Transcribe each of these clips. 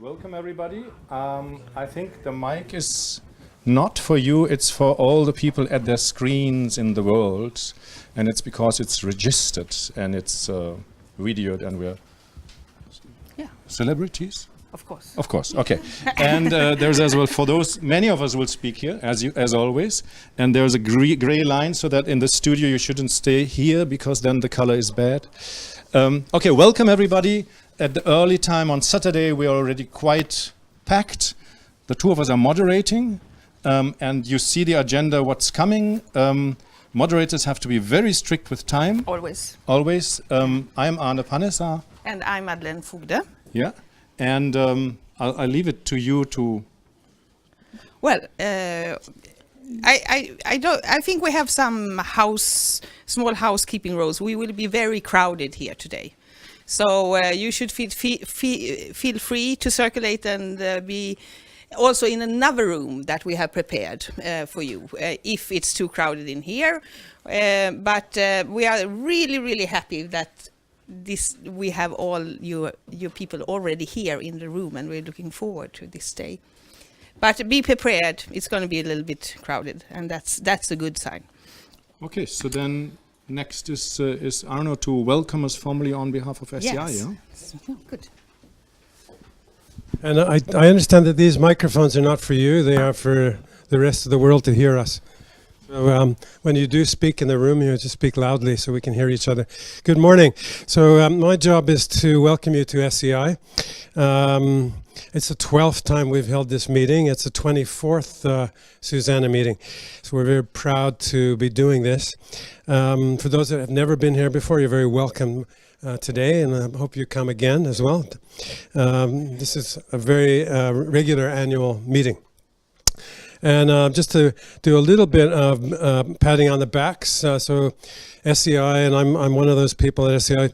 Welcome everybody. I think the mic is not for you, it's for all the people at their screens in the world, and it's because it's registered and it's videoed, and we're celebrities? Of course. Of course, okay. And there's as well, for those, many of us will speak here, as always, and there's a gray line so that in the studio you shouldn't stay here because then the color is bad. Okay, welcome everybody. At the early time on Saturday, we are already quite packed. The two of us are moderating, and you see the agenda, what's coming. Moderators have to be very strict with time. Always. Always. I'm Arne Panesar. And I'm Madeleine Fogde. Yeah, and I'll leave it to you to... Well, I think we have some small housekeeping rules. We will be very crowded here today. So you should feel free to circulate and be also in another room that we have prepared for you if it's too crowded in here. But we are really, really happy that we have all your people already here in the room, and we're looking forward to this day. But be prepared, it's going to be a little bit crowded, and that's a good sign. Okay, so then next is Arne to welcome us formally on behalf of SCI. Yes. Yeah? Good. And I understand that these microphones are not for you, they are for the rest of the world to hear us. So when you do speak in the room, you just speak loudly so we can hear each other. Good morning. So my job is to welcome you to SCI. It's the 12th time we've held this meeting. It's the 24th SuSanA meeting. So we're very proud to be doing this. For those that have never been here before, you're very welcome today, and I hope you come again as well. This is a very regular annual meeting. And just to do a little bit of patting on the backs, so SCI, and I'm one of those people at SCI,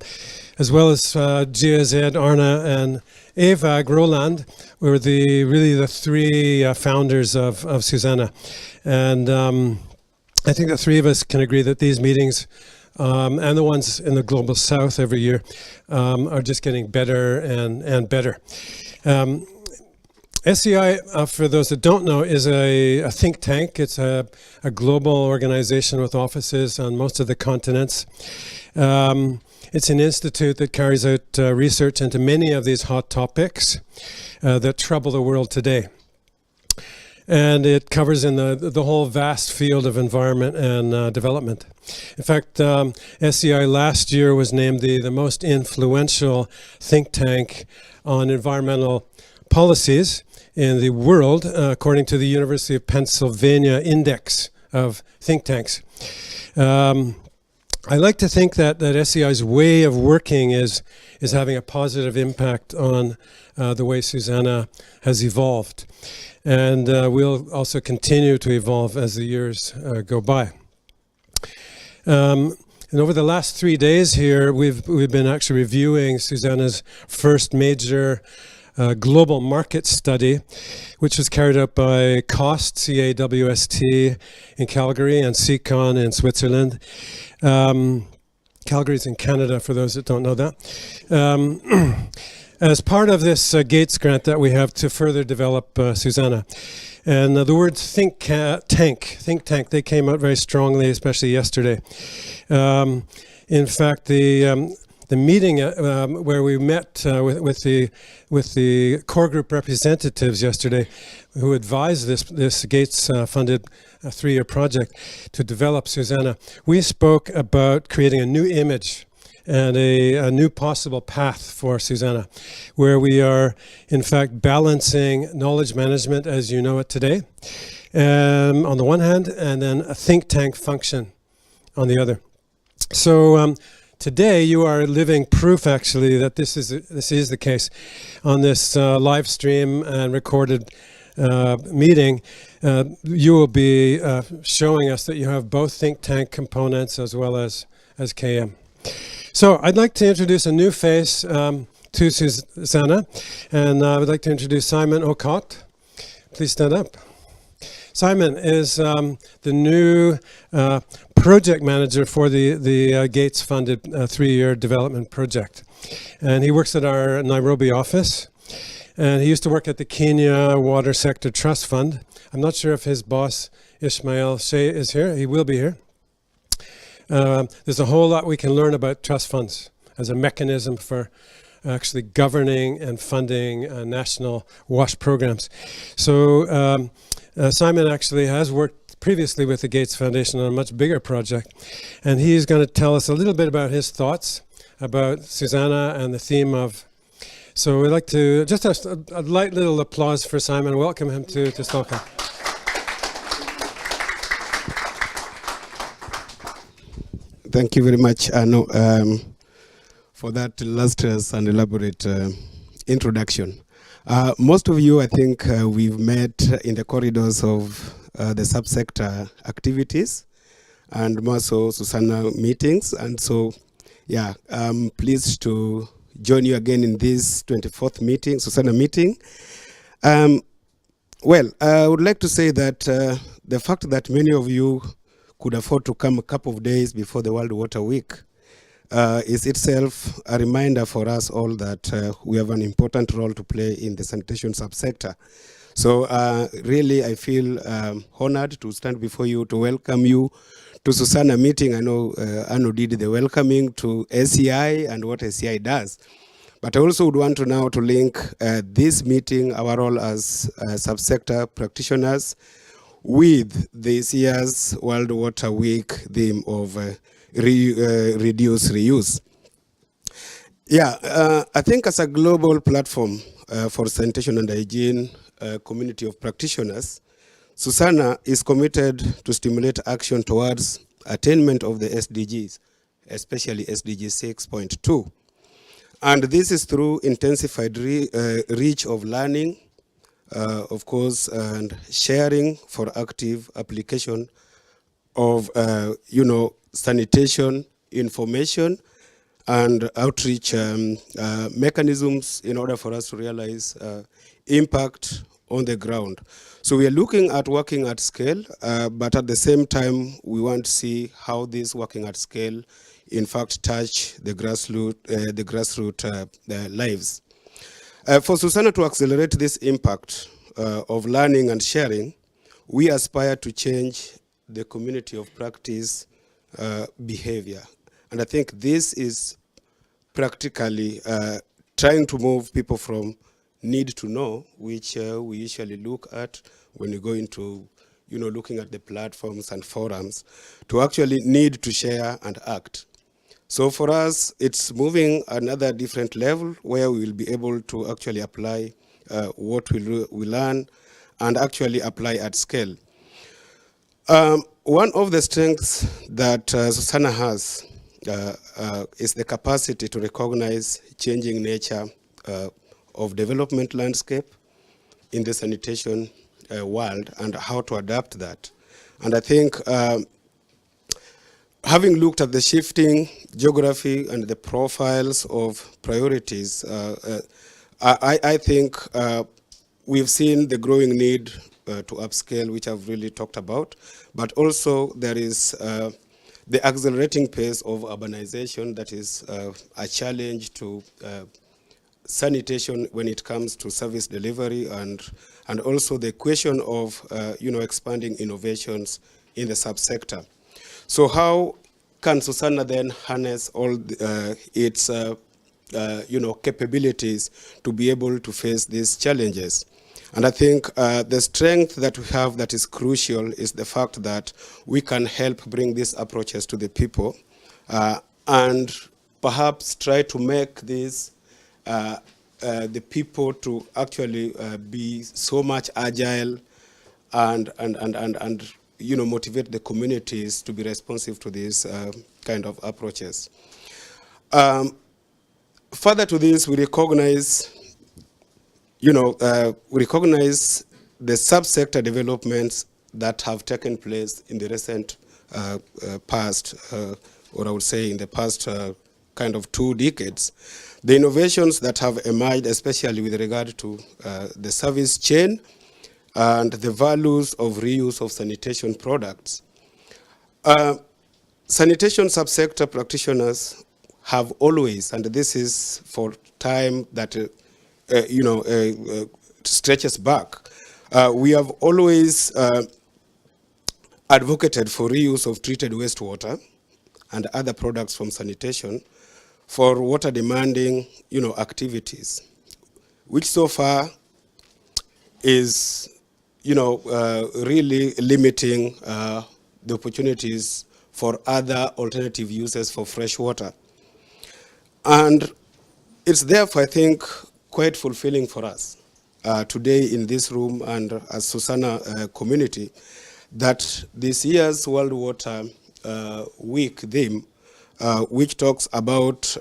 as well as GSZ, Arne, and eawag, Roland, were really the three founders of SuSanA. And I think the three of us can agree that these meetings, and the ones in the Global South every year, are just getting better and better. SCI, for those that don't know, is a think tank. It's a global organization with offices on most of the continents. It's an institute that carries out research into many of these hot topics that trouble the world today. And it covers in the whole vast field of environment and development. In fact, SCI last year was named the most influential think tank on environmental policies in the world, according to the University of Pennsylvania Index of Think Tanks. I like to think that SCI's way of working is having a positive impact on the way SuSanA has evolved. And we'll also continue to evolve as the years go by. And over the last 3 days here, we've been actually reviewing SuSanA's first major global market study, which was carried out by CAWST, C-A-W-S-T, in Calgary, and CECON in Switzerland. Calgary's in Canada, for those that don't know that. As part of this Gates grant that we have to further develop SuSanA. And the words think tank, they came out very strongly, especially yesterday. In fact, the meeting where we met with the core group representatives yesterday, who advised this Gates-funded 3-year project to develop SuSanA, we spoke about creating a new image and a new possible path for SuSanA, where we are in fact balancing knowledge management as you know it today, on the one hand, and then a think tank function on the other. So today you are living proof actually that this is the case. On this live stream and recorded meeting, you will be showing us that you have both think tank components as well as KM. So I'd like to introduce a new face to SuSanA, and I would like to introduce Simon Okoth. Please stand up. Simon is the new project manager for the Gates-funded 3-year development project. And he works at our Nairobi office. And he used to work at the Kenya Water Sector Trust Fund. I'm not sure if his boss, Ismail Shea, is here. He will be here. There's a whole lot we can learn about trust funds as a mechanism for actually governing and funding national WASH programs. So Simon actually has worked previously with the Gates Foundation on a much bigger project, and he's going to tell us a little bit about his thoughts about SuSanA and the theme of. So we'd like to just a light little applause for Simon. Welcome him to Stockholm. Thank you very much, Arne, for that illustrious and elaborate introduction. Most of you, I think, we've met in the corridors of the subsector activities and more so SuSanA meetings. And so, yeah, I'm pleased to join you again in this 24th meeting, SuSanA meeting. Well, I would like to say that the fact that many of you could afford to come a couple of days before the World Water Week is itself a reminder for us all that we have an important role to play in the sanitation subsector. So really I feel honored to stand before you to welcome you to SuSanA meeting. I know Arne did the welcoming to SEI and what SEI does. But I also would want to now to link this meeting, our role as subsector practitioners, with this year's World Water Week theme of reduce, reuse. Yeah, I think as a global platform for sanitation and hygiene community of practitioners, SuSanA is committed to stimulate action towards attainment of the SDGs, especially SDG 6.2. And this is through intensified reach of learning, of course, and sharing for active application of, sanitation information and outreach mechanisms in order for us to realize impact on the ground. So we are looking at working at scale, but at the same time, we want to see how this working at scale, in fact, touch the grassroots lives. For SuSanA to accelerate this impact of learning and sharing, we aspire to change the community of practice behavior. And I think this is practically trying to move people from need to know, which we usually look at when you go into looking at the platforms and forums, to actually need to share and act. So for us, it's moving another different level where we will be able to actually apply what we learn and actually apply at scale. One of the strengths that SuSanA has is the capacity to recognize changing nature of development landscape in the sanitation world and how to adapt that. And I think having looked at the shifting geography and the profiles of priorities, I think we've seen the growing need to upscale, which I've really talked about, but also there is the accelerating pace of urbanization that is a challenge to sanitation when it comes to service delivery, and also the question of expanding innovations in the subsector. So how can SuSanA then harness all its capabilities to be able to face these challenges? And I think the strength that we have that is crucial is the fact that we can help bring these approaches to the people and perhaps try to make these the people to actually be so much agile and motivate the communities to be responsive to these kind of approaches. Further to this, we recognize the subsector developments that have taken place in the recent past, or I would say in the past kind of 2 decades. The innovations that have emerged, especially with regard to the service chain and the values of reuse of sanitation products. Sanitation subsector practitioners have always, and this is for time that stretches back. We have always advocated for reuse of treated wastewater and other products from sanitation for water demanding, activities, which so far is, really limiting the opportunities for other alternative uses for fresh water. And it's therefore, I think, quite fulfilling for us today in this room and as SuSanA community that this year's World Water Week theme, which talks about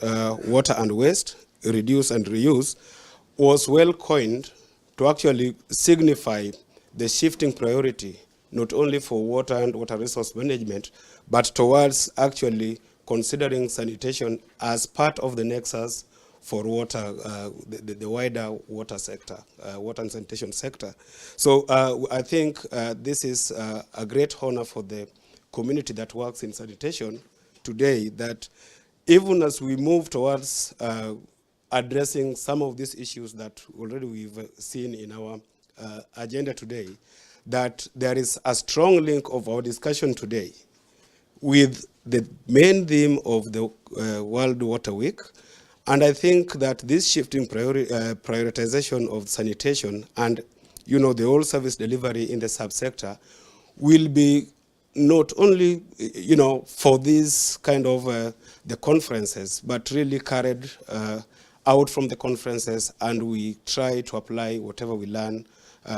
water and waste, reduce and reuse, was well coined to actually signify the shifting priority, not only for water and water resource management, but towards actually considering sanitation as part of the nexus for water, the wider water sector, water and sanitation sector. So I think this is a great honor for the community that works in sanitation today, that even as we move towards addressing some of these issues that already we've seen in our agenda today, that there is a strong link of our discussion today with the main theme of the World Water Week. And I think that this shifting prioritization of sanitation and, the whole service delivery in the subsector will be not only, for these kind of the conferences, but really carried out from the conferences, and we try to apply whatever we learn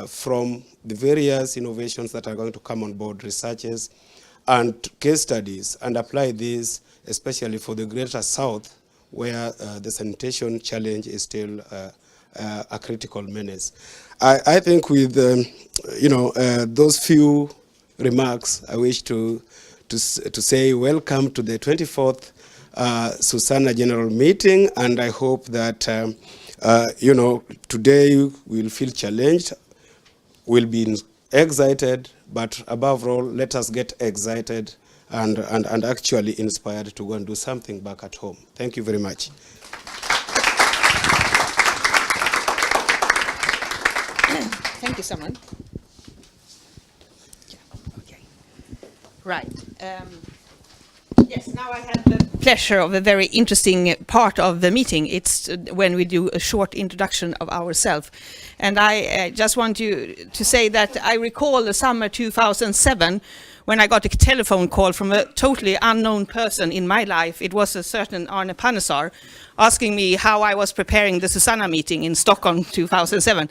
from the various innovations that are going to come on board, researches and case studies, and apply these especially for the Greater South, where the sanitation challenge is still a critical menace. I think with those few remarks, I wish to say welcome to the 24th SuSanA General Meeting, and I hope that today we'll feel challenged, we'll be excited, but above all, let us get excited and actually inspired to go and do something back at home. Thank you very much. Thank you, Simon. Okay. Right. Yes, now I have the pleasure of a very interesting part of the meeting. It's when we do a short introduction of ourselves. And I just want you to say that I recall the summer 2007 when I got a telephone call from a totally unknown person in my life. It was a certain Arne Panesar asking me how I was preparing the SuSanA meeting in Stockholm 2007.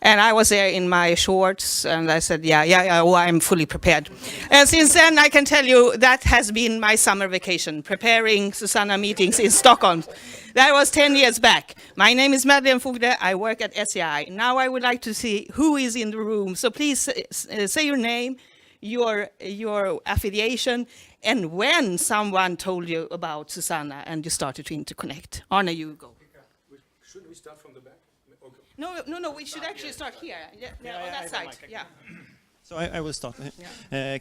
And I was there in my shorts, and I said, I'm fully prepared. And since then, I can tell you that has been my summer vacation, preparing SuSanA meetings in Stockholm. That was 10 years back. My name is Madeleine Fogde. I work at SEI. Now I would like to see who is in the room. So please say your name, your affiliation, and when someone told you about SuSanA and you started to interconnect. Arne, you go. Shouldn't we start from the back? No, we should actually start here. On that side. Yeah. So I will start.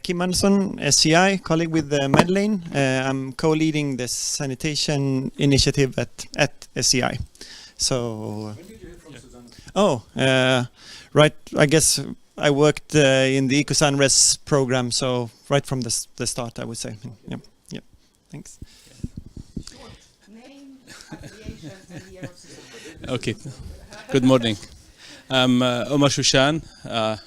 Kim Andersson, SCI, colleague with Madeleine. I'm co-leading the sanitation initiative at SCI. So. When did you hear from SuSanA? Right. I guess I worked in the EcoSanRes program, so right from the start, I would say. Yep. Thanks. Name, affiliation, and year of SuSanA. Okay. Good morning. I'm Omar Shushan.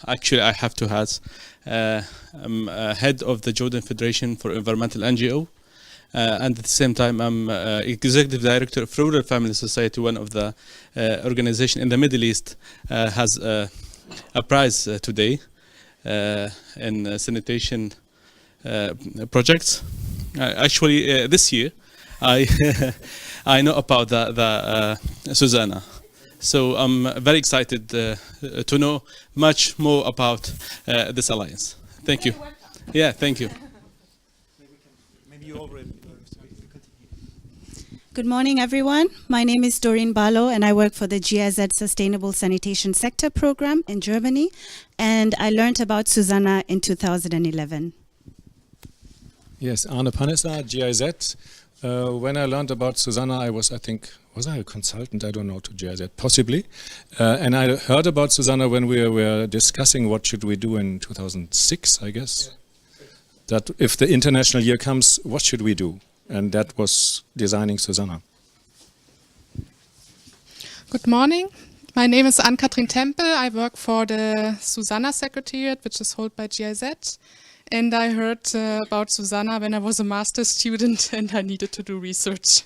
Actually, I have two hats. I'm head of the Jordan Federation for Environmental NGO. And at the same time, I'm executive director of Rural Family Society, one of the organizations in the Middle East, has a prize today in sanitation projects. Actually, this year, I know about the SuSanA. So I'm very excited to know much more about this alliance. Thank you. Yeah, thank you. Maybe you already. Good morning, everyone. My name is Doreen Balo, and I work for the GIZ Sustainable Sanitation Sector Program in Germany. And I learned about SuSanA in 2011. Yes, Arne Panesar, GIZ. When I learned about SuSanA, I was, I think, was I a consultant? I don't know, to GIZ, possibly. And I heard about SuSanA when we were discussing what should we do in 2006, I guess. That if the international year comes, what should we do? And that was designing SuSanA. Good morning. My name is Ann-Kathrin Tempel. I work for the SuSanA Secretariat, which is held by GIZ. And I heard about SuSanA when I was a master's student and I needed to do research.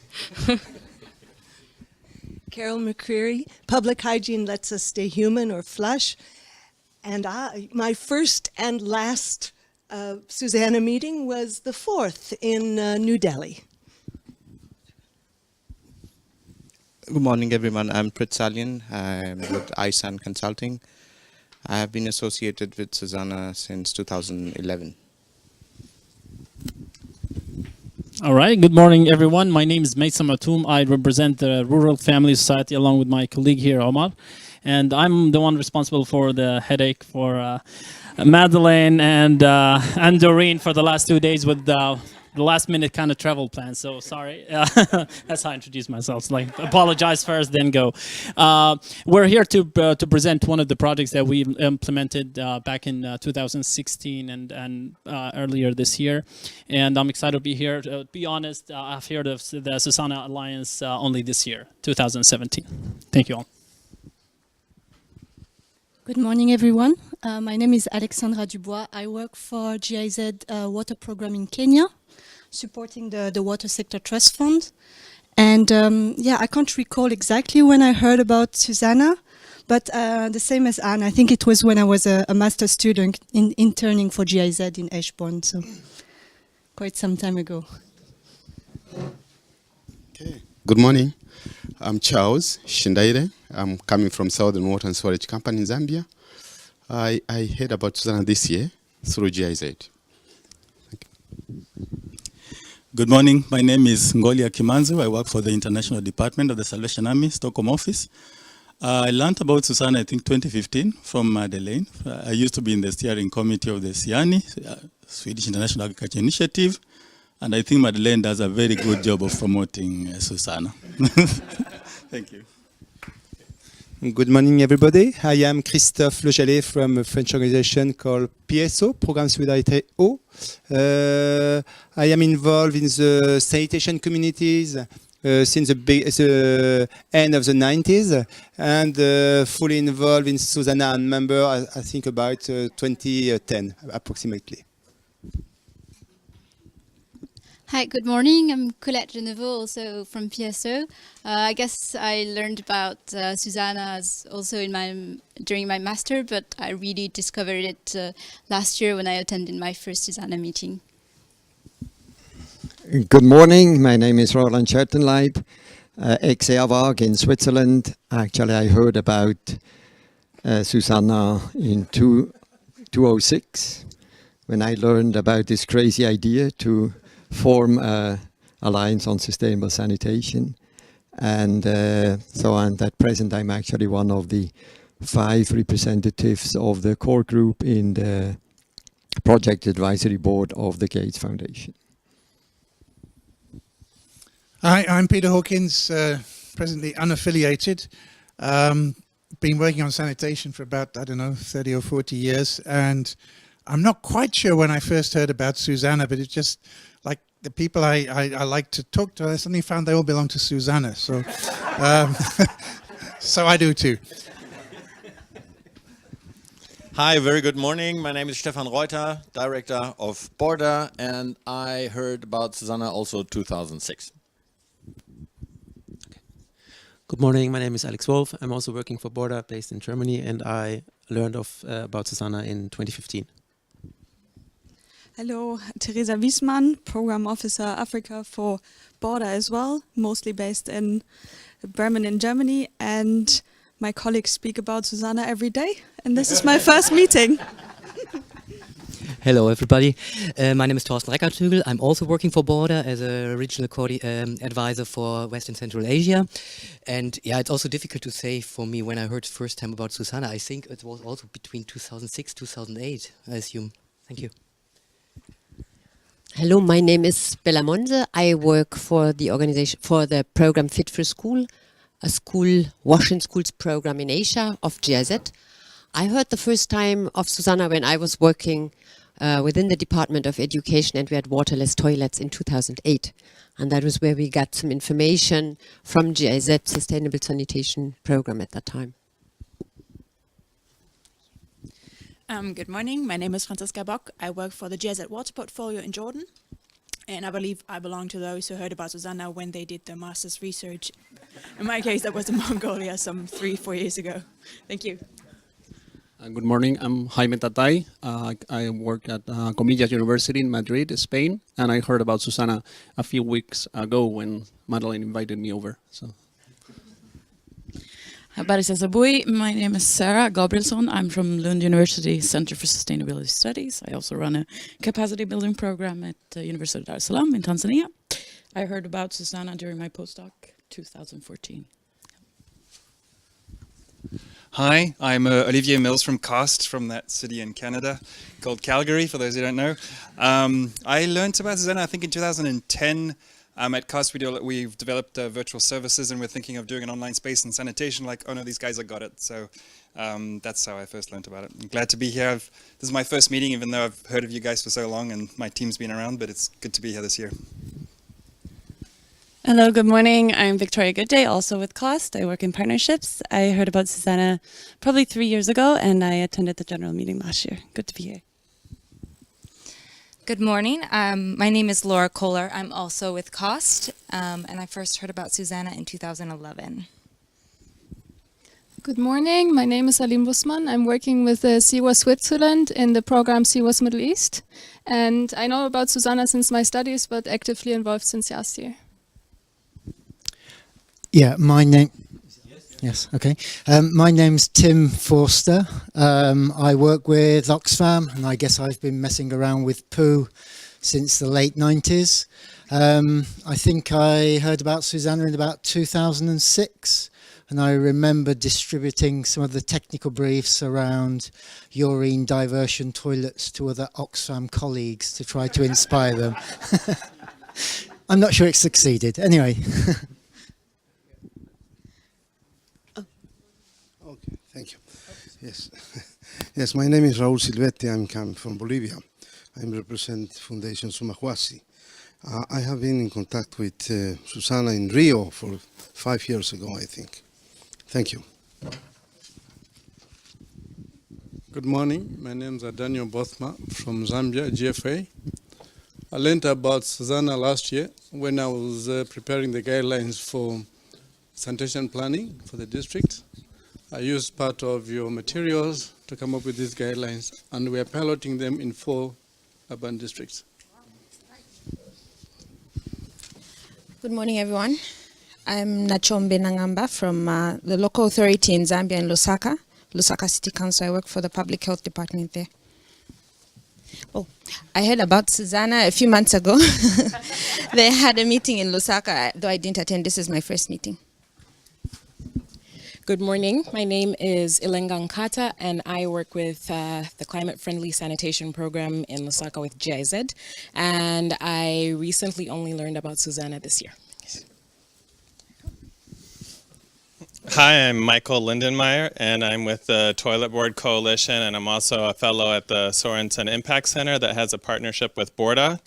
Carol McCreary, public hygiene lets us stay human or flush. And my first and last SuSanA meeting was the 4th in New Delhi. Good morning, everyone. I'm Prit Salian. I'm with iSan Consulting. I have been associated with SuSanA since 2011. All right. Good morning, everyone. My name is Mason Matoum. I represent the Rural Family Society along with my colleague here, Omar. And I'm the one responsible for the headache for Madeleine and Doreen for the last 2 days with the last-minute kind of travel plan. So sorry. That's how I introduce myself. Like, apologize first, then go. We're here to present one of the projects that we implemented back in 2016 and earlier this year. And I'm excited to be here. To be honest, I've heard of the SuSanA Alliance only this year, 2017. Thank you all. Good morning, everyone. My name is Alexandra Dubois. I work for GIZ Water Program in Kenya, supporting the Water Sector Trust Fund. And yeah, I can't recall exactly when I heard about SuSanA, but the same as Anne, I think it was when I was a master's student interning for GIZ in Eschborn, so quite some time ago. Okay. Good morning. I'm Charles Shindaire. I'm coming from Southern Water and Storage Company in Zambia. I heard about SuSanA this year through GIZ. Good morning. My name is Ngolia Kimanzu. I work for the International Department of the Salvation Army, Stockholm office. I learned about SuSanA, I think, 2015 from Madeleine. I used to be in the steering committee of the SIANI, Swedish International Agriculture Initiative. And I think Madeleine does a very good job of promoting SuSanA. Thank you. Good morning, everybody. I am Christophe Lejalet from a French organization called PSO, Programme Solidarité Eau. I am involved in the sanitation communities since the end of the 90s and fully involved in SuSanA and member, I think, about 2010, approximately. Hi, good morning. I'm Colette Genevaux, also from PSO. I guess I learned about SuSanA also during my master, but I really discovered it last year when I attended my first SuSanA meeting. Good morning. My name is Roland Schertenleib, ex-eawag in Switzerland. Actually, I heard about SuSanA in 2006 when I learned about this crazy idea to form an alliance on sustainable sanitation. And so at present I'm actually one of the 5 representatives of the core group in the project advisory board of the Gates Foundation. Hi, I'm Peter Hawkins, presently unaffiliated. Been working on sanitation for about, 30 or 40 years. And I'm not quite sure when I first heard about SuSanA, but it's just like the people I like to talk to, I suddenly found they all belong to SuSanA. So, so I do too. Hi, very good morning. My name is Stefan Reuter, Director of Border, and I heard about SuSanA also 2006. Good morning, my name is Alex Wolf. I'm also working for Border, based in Germany, and I learned about SuSanA in 2015. Hello, Teresa Wiesmann, Program Officer Africa for Border as well, mostly based in Bremen in Germany, and my colleagues speak about SuSanA every day, and this is my first meeting. Hello everybody, my name is Thorsten Reckertügel. I'm also working for Border as a regional advisor for West and Central Asia. And yeah, it's also difficult to say for me when I heard first time about SuSanA. I think it was also between 2006, 2008, I assume. Thank you. Hello, my name is Bella Monze. I work for the organization for the program Fit for School, a school wash in schools program in Asia of GIZ. I heard the first time of SuSanA when I was working within the Department of Education, and we had waterless toilets in 2008. And that was where we got some information from GIZ Sustainable Sanitation Program at that time. Good morning, my name is Franziska Bock. I work for the GIZ Water Portfolio in Jordan. And I believe I belong to those who heard about SuSanA when they did their master's research. In my case, that was in Mongolia some 3-4 years ago. Thank you. Good morning, I'm Jaime Tatay. I work at Comillas University in Madrid, Spain, and I heard about SuSanA a few weeks ago when Madeleine invited me over. So. My name is Sarah Gabrielsson. I'm from Lund University Center for Sustainability Studies. I also run a capacity building program at the University of Dar es Salaam in Tanzania. I heard about SuSanA during my postdoc 2014. Hi, I'm Olivier Mills from CAST, from that city in Canada called Calgary, for those who don't know. I learned about SuSanA, I think, in 2010. At CAST, we've developed virtual services, and we're thinking of doing an online space in sanitation, like, oh no, these guys have got it. So that's how I first learned about it. I'm glad to be here. This is my first meeting, even though I've heard of you guys for so long, and my team's been around, but it's good to be here this year. Hello, good morning. I'm Victoria Goodday, also with CAST. I work in partnerships. I heard about SuSanA probably 3 years ago, and I attended the general meeting last year. Good to be here. Good morning. My name is Laura Kohler. I'm also with CAST, and I first heard about SuSanA in 2011. Good morning. My name is Alim Busman. I'm working with CWA Switzerland in the program CWAS Middle East, and I know about SuSanA since my studies, but actively involved since last year. Yeah, my name. Yes, okay. My name's Tim Forster. I work with Oxfam, and I guess I've been messing around with poo since the late 90s. I think I heard about SuSanA in about 2006, and I remember distributing some of the technical briefs around urine diversion toilets to other Oxfam colleagues to try to inspire them. I'm not sure it succeeded. Anyway. Thank you. Yes, yes. My name is Raul Silvetti. I'm coming from Bolivia. I represent Foundation Sumahuasi. I have been in contact with SuSanA in Rio for 5 years ago, I think. Thank you. Good morning. My name is Daniel Bothma from Zambia, GFA. I learned about SuSanA last year when I was preparing the guidelines for sanitation planning for the district. I used part of your materials to come up with these guidelines, and we are piloting them in 4 urban districts. Good morning, everyone. I'm Nachombe Nangamba from the local authority in Zambia in Lusaka City Council. I work for the public health department there. Oh, I heard about SuSanA a few months ago. They had a meeting in Lusaka, though I didn't attend. This is my first meeting. Good morning. My name is Ilenga Nkata, and I work with the Climate Friendly Sanitation Program in Lusaka with GIZ. And I recently only learned about SuSanA this year. Hi, I'm Michael Lindenmeyer, and I'm with the Toilet Board Coalition, and I'm also a fellow at the Sorensen Impact Center that has a partnership with Borda.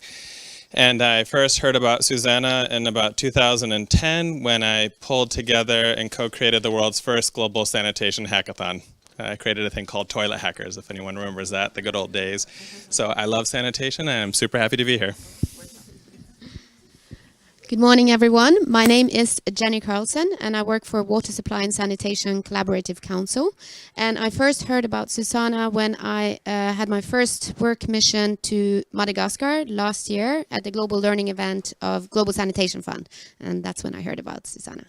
And I first heard about SuSanA in about 2010 when I pulled together and co-created the world's first global sanitation hackathon. I created a thing called Toilet Hackers, if anyone remembers that, the good old days. So I love sanitation, and I'm super happy to be here. Good morning, everyone. My name is Jenny Karlsen, and I work for Water Supply and Sanitation Collaborative Council. And I first heard about SuSanA when I had my first work mission to Madagascar last year at the Global Learning event of Global Sanitation Fund. And that's when I heard about SuSanA.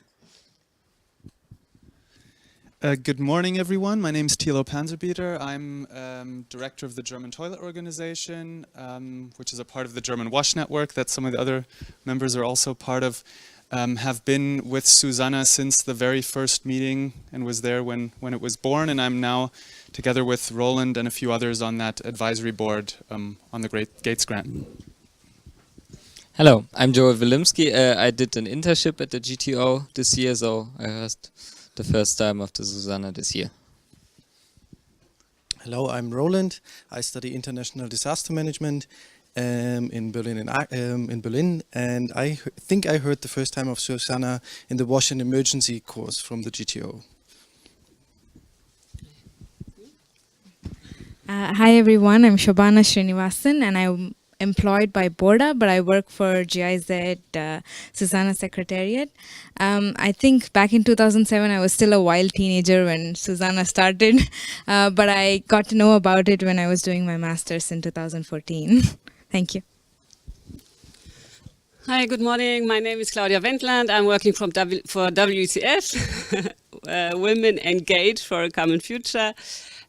Good morning, everyone. My name is Thilo Panzerbieter. I'm director of the German Toilet Organization, which is a part of the German Wash Network that some of the other members are also part of. Have been with SuSanA since the very first meeting and was there when it was born. And I'm now, together with Roland and a few others, on that advisory board on the Great Gates Grant. Hello, I'm Joel Wilimski. I did an internship at the GTO this year, so I heard the first time of the SuSanA this year. Hello, I'm Roland. I study international disaster management in Berlin, and I think I heard the first time of SuSanA in the WASH and Emergency course from the GTO. Hi everyone, I'm Shobana Srinivasan and I'm employed by BORDA, but I work for GIZ SuSanA Secretariat. I think back in 2007 I was still a wild teenager when SuSanA started, but I got to know about it when I was doing my master's in 2014. Thank you. Hi, good morning. My name is Claudia Wendland. I'm working for WCF, Women Engage for a Common Future.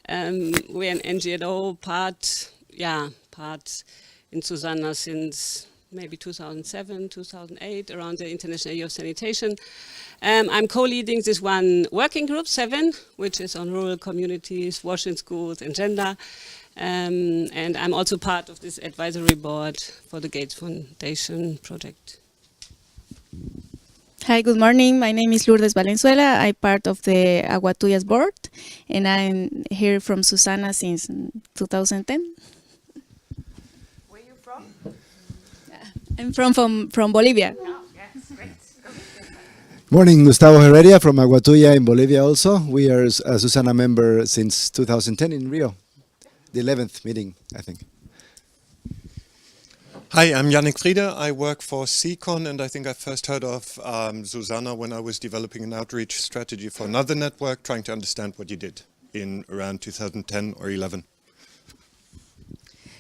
We're an NGO part in SuSanA since maybe 2007, 2008, around the International Year of Sanitation. I'm co-leading this one working group, 7, which is on rural communities, WASH in schools, and gender. And I'm also part of this advisory board for the Gates Foundation project. Hi, good morning. My name is Lourdes Valenzuela. I'm part of the Aguatuyas board, and I'm here from SuSanA since 2010. Where are you from? I'm from Bolivia. Oh, yes, great. Morning, Gustavo Heredia from Aguatuya in Bolivia also. We are a SuSanA member since 2010 in Rio, the 11th meeting, I think. Hi, I'm Yannick Friede. I work for CCON, and I think I first heard of SuSanA when I was developing an outreach strategy for another network, trying to understand what you did in around 2010 or 11.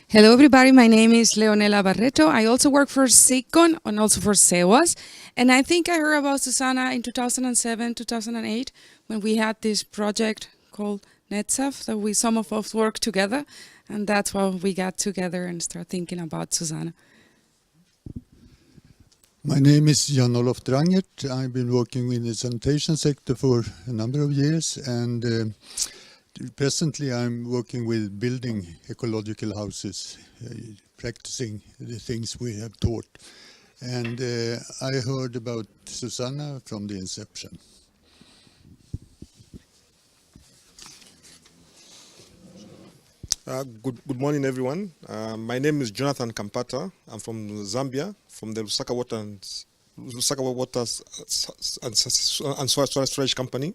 Hello everybody, my name is Leonela Barreto. I also work for CCON and also for SEWAS. And I think I heard about SuSanA in 2007, 2008, when we had this project called NetSaf, that some of us worked together. And that's why we got together and started thinking about SuSanA. My name is Jan-Olof Drangert. I've been working in the sanitation sector for a number of years, and presently I'm working with building ecological houses, practicing the things we have taught. And I heard about SuSanA from the inception. Good morning, everyone. My name is Jonathan Kampata. I'm from Zambia, from the Lusaka Water and Soil Storage Company.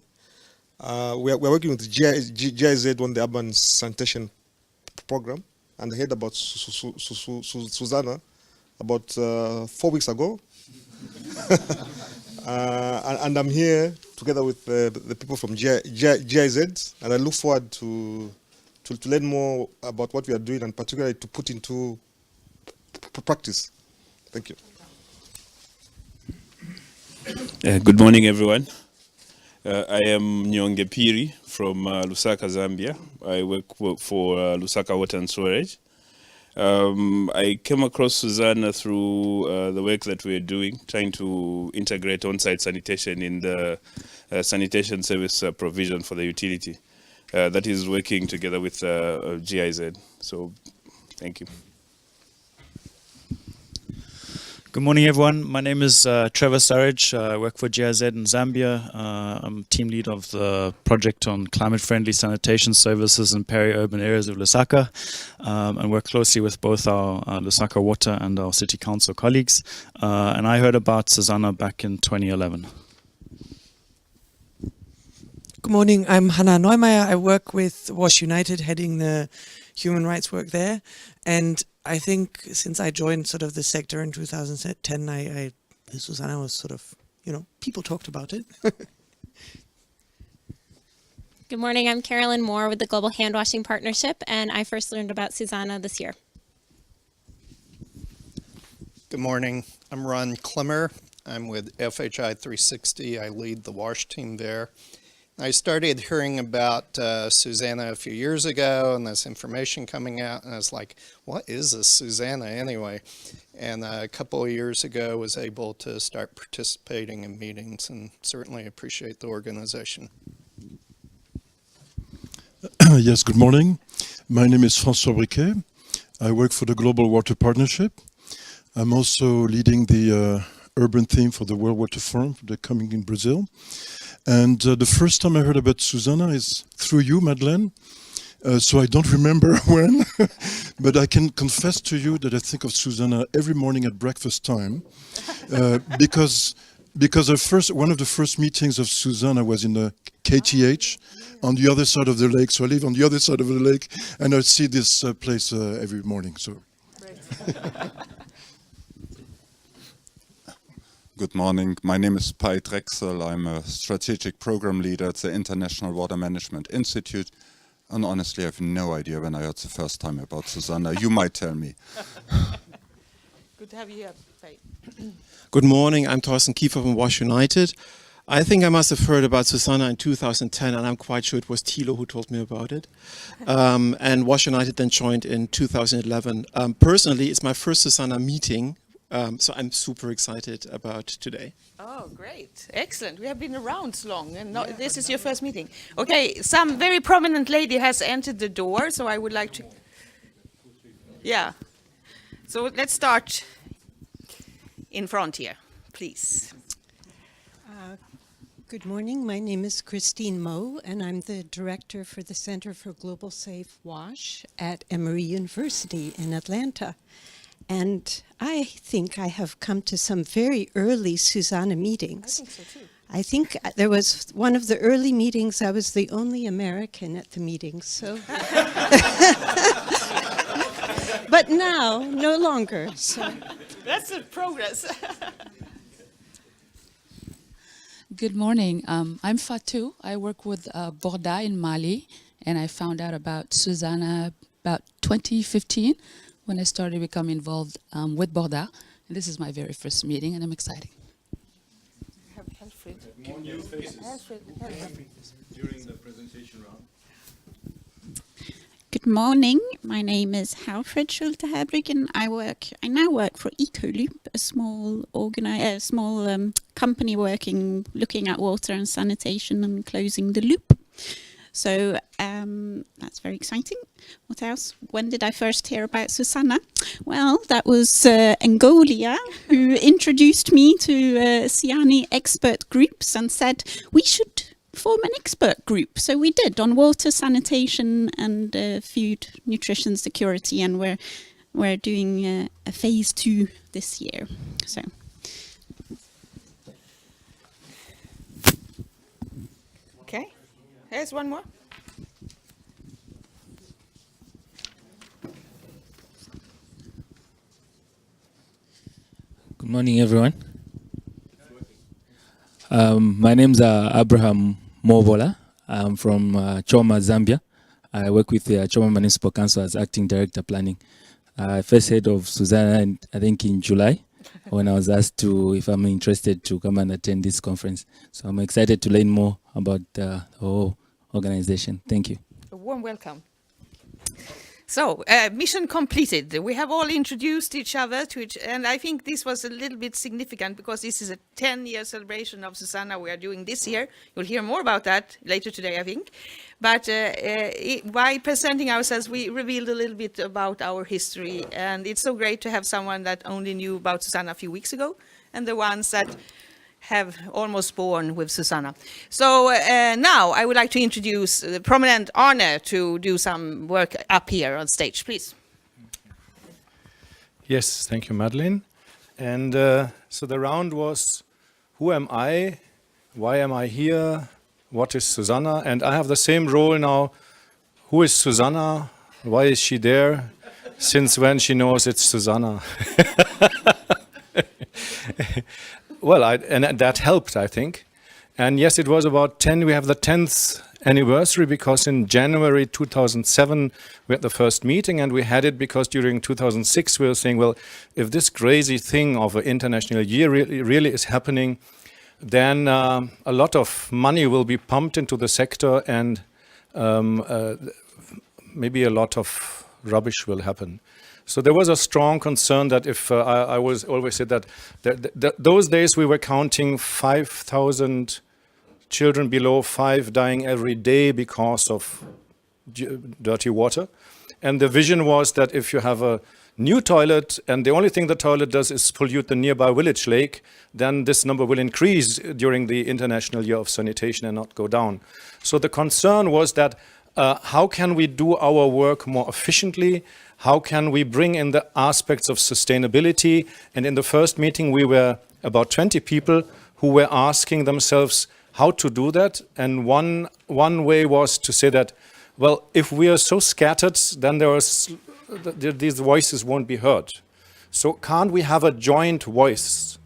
We are working with GIZ on the urban sanitation program, and I heard about SuSanA about 4 weeks ago. And I'm here together with the people from GIZ, and I look forward to learn more about what we are doing, and particularly to put into practice. Thank you. Good morning, everyone. I am Nyonge Piri from Lusaka, Zambia. I work for Lusaka Water and Storage. I came across SuSanA through the work that we're doing, trying to integrate on-site sanitation in the sanitation service provision for the utility. That is working together with GIZ. So, thank you. Good morning, everyone. My name is Trevor Sturridge. I work for GIZ in Zambia. I'm team lead of the project on climate-friendly sanitation services in peri-urban areas of Lusaka, and work closely with both our Lusaka Water and our City Council colleagues. And I heard about SuSanA back in 2011. Good morning, I'm Hannah Neumeier. I work with WASH United, heading the human rights work there. And I think since I joined sort of the sector in 2010, SuSanA was sort of, people talked about it. Good morning, I'm Carolyn Moore with the Global Handwashing Partnership, and I first learned about SuSanA this year. Good morning, I'm Ron Klimmer. I'm with FHI 360. I lead the WASH team there. I started hearing about SuSanA a few years ago, and this information coming out, and I was like, what is this SuSanA anyway? And a couple of years ago, was able to start participating in meetings, and certainly appreciate the organization. Yes, good morning. My name is François Briquet. I work for the Global Water Partnership. I'm also leading the urban theme for the World Water Forum, they're coming in Brazil. And the first time I heard about SuSanA is through you, Madeleine. So I don't remember when, but I can confess to you that I think of SuSanA every morning at breakfast time, because one of the first meetings of SuSanA was in the KTH on the other side of the lake. So I live on the other side of the lake, and I see this place every morning. So. Good morning. My name is Pai Drexel. I'm a strategic program leader at the International Water Management Institute. And honestly, I have no idea when I heard the first time about SuSanA. You might tell me. Good to have you here, Pai. Good morning. I'm Thorsten Kiefer from WASH United. I think I must have heard about SuSanA in 2010, and I'm quite sure it was Thilo who told me about it. And WASH United then joined in 2011. Personally, it's my first SuSanA meeting. So I'm super excited about today. Oh, great. Excellent. We have been around so long, and this is your first meeting. Okay, some very prominent lady has entered the door, so I would like to... Yeah. So let's start in front here, please. Good morning. My name is Christine Moe, and I'm the director for the Center for Global Safe WASH at Emory University in Atlanta. And I think I have come to some very early SuSanA meetings. I think so too. I think there was one of the early meetings, I was the only American at the meeting, so. But now, no longer. So. That's the progress. Good morning. I'm Fatou. I work with Borda in Mali, and I found out about SuSanA about 2015. When I started becoming involved with Borda. And this is my very first meeting, and I'm excited. More new faces during the presentation round. Good morning. My name is Halfred Schulte-Herbrig, and I now work for EcoLoop, a small company looking at water and sanitation and closing the loop. So that's very exciting. What else? When did I first hear about SuSanA? Well, that was Angolia who introduced me to SIANI expert groups and said we should form an expert group. So we did on water, sanitation and food, nutrition, security, and we're doing a phase 2 this year. So. Okay. Here's one more. Good morning, everyone. My name's Abraham Movola. I'm from Choma, Zambia. I work with the Choma Municipal Council as Acting Director Planning. I first heard of SuSanA, I think in July, when I was asked if I'm interested to come and attend this conference. So I'm excited to learn more about the whole organization. Thank you. A warm welcome. So, mission completed. We have all introduced each other to each, and I think this was a little bit significant because this is a 10-year celebration of SuSanA we are doing this year. You'll hear more about that later today, I think. But by presenting ourselves, we revealed a little bit about our history, and it's so great to have someone that only knew about SuSanA a few weeks ago, and the ones that have almost born with SuSanA. So now I would like to introduce the prominent Arne to do some work up here on stage, please. Yes, thank you, Madeleine. And so the round was, who am I? Why am I here? What is SuSanA? And I have the same role now. Who is SuSanA? Why is she there? Since when she knows it's SuSanA? Well, and that helped, I think. And yes, it was about 10. We have the 10th anniversary because in January 2007, we had the first meeting, and we had it because during 2006, we were saying, well, if this crazy thing of an international year really is happening, then a lot of money will be pumped into the sector, and maybe a lot of rubbish will happen. So there was a strong concern that if I was always said that those days we were counting 5,000 children below 5 dying every day because of dirty water. And the vision was that if you have a new toilet and the only thing the toilet does is pollute the nearby village lake, then this number will increase during the International Year of Sanitation and not go down. So the concern was that how can we do our work more efficiently? How can we bring in the aspects of sustainability? And in the first meeting, we were about 20 people who were asking themselves how to do that. And one way was to say that, well, if we are so scattered, then these voices won't be heard. So can't we have a joint voice?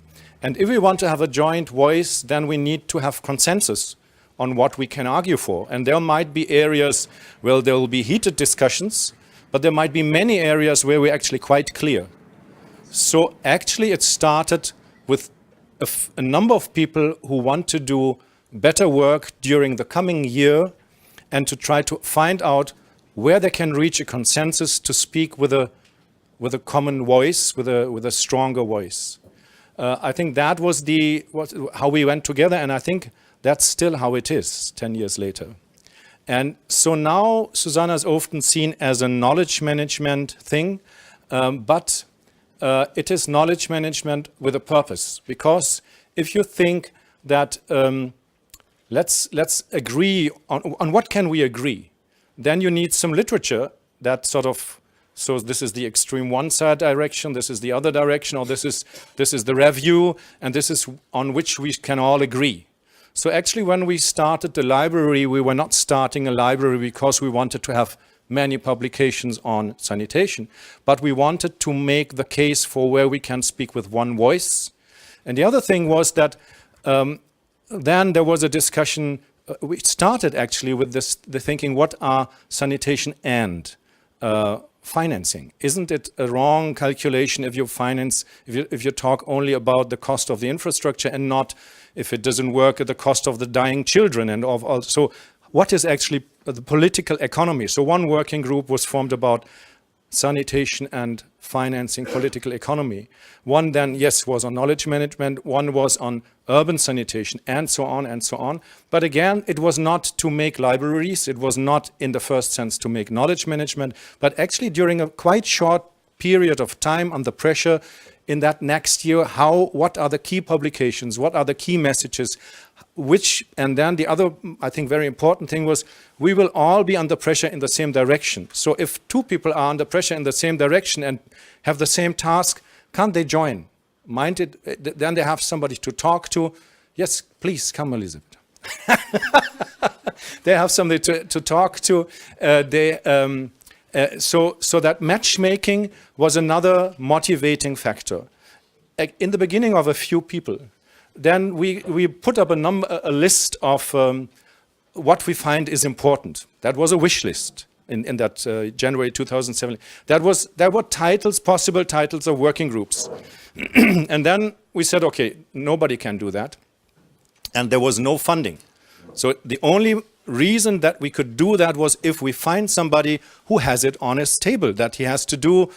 And if we want to have a joint voice, then we need to have consensus on what we can argue for. And there might be areas where there will be heated discussions, but there might be many areas where we're actually quite clear. So actually it started with a number of people who want to do better work during the coming year and to try to find out where they can reach a consensus to speak with a common voice, with a stronger voice. I think that was how we went together, and I think that's still how it is 10 years later. And so now SuSanA is often seen as a knowledge management thing, but it is knowledge management with a purpose. Because if you think that let's agree on what can we agree, then you need some literature that sort of, so this is the extreme one side direction, this is the other direction, or this is the review, and this is on which we can all agree. So actually when we started the library, we were not starting a library because we wanted to have many publications on sanitation, but we wanted to make the case for where we can speak with one voice. And the other thing was that then there was a discussion, we started actually with the thinking, what are sanitation and financing? Isn't it a wrong calculation if you finance, if you talk only about the cost of the infrastructure and not if it doesn't work at the cost of the dying children and of all? So what is actually the political economy? So one working group was formed about sanitation and financing political economy. One then, yes, was on knowledge management, one was on urban sanitation, and so on and so on. But again, it was not to make libraries, it was not in the first sense to make knowledge management, but actually during a quite short period of time under pressure in that next year, what are the key publications, what are the key messages, and then the other, I think, very important thing was we will all be under pressure in the same direction. So if two people are under pressure in the same direction and have the same task, can't they join? Then they have somebody to talk to. Yes, please come, Elisabeth. They have somebody to talk to. So that matchmaking was another motivating factor. In the beginning of a few people, then we put up a list of what we find is important. That was a wish list in that January 2007. There were titles, possible titles of working groups. And then we said, okay, nobody can do that. And there was no funding. So the only reason that we could do that was if we find somebody who has it on his table, that he has to do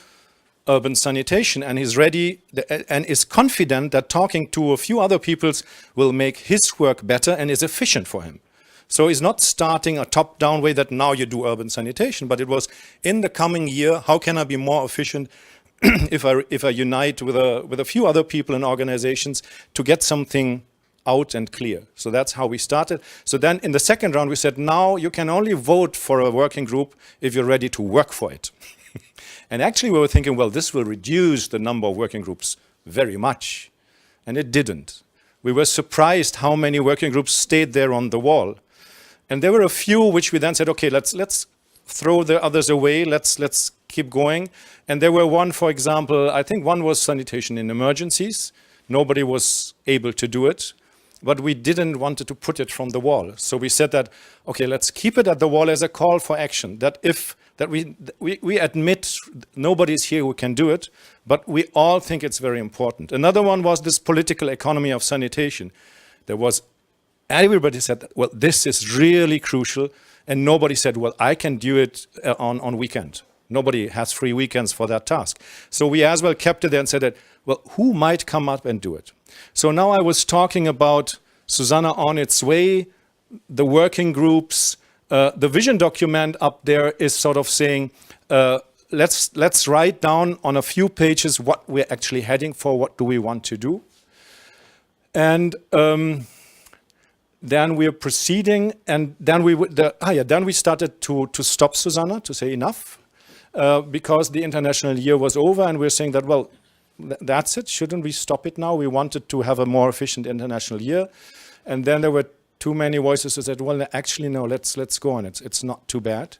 urban sanitation and he's ready and is confident that talking to a few other people will make his work better and is efficient for him. So he's not starting a top-down way that now you do urban sanitation, but it was in the coming year, how can I be more efficient if I unite with a few other people and organizations to get something out and clear. So that's how we started. So then in the second round, we said, now you can only vote for a working group if you're ready to work for it. And actually we were thinking, well, this will reduce the number of working groups very much. And it didn't. We were surprised how many working groups stayed there on the wall. And there were a few which we then said, okay, let's throw the others away, let's keep going. And there were one, for example, I think one was sanitation in emergencies. Nobody was able to do it. But we didn't want to put it from the wall. So we said that, okay, let's keep it at the wall as a call for action. That we admit nobody's here who can do it, but we all think it's very important. Another one was this political economy of sanitation. Everybody said, well, this is really crucial. And nobody said, well, I can do it on weekend. Nobody has free weekends for that task. So we as well kept it there and said that, well, who might come up and do it? So now I was talking about SuSanA on its way, the working groups. The vision document up there is sort of saying let's write down on a few pages what we're actually heading for, what do we want to do. And then we're proceeding, and then we started to stop SuSanA, to say enough, because the international year was over, and we're saying that, well, that's it, shouldn't we stop it now? We wanted to have a more efficient international year. And then there were too many voices who said, well, actually, no, let's go on. It's not too bad.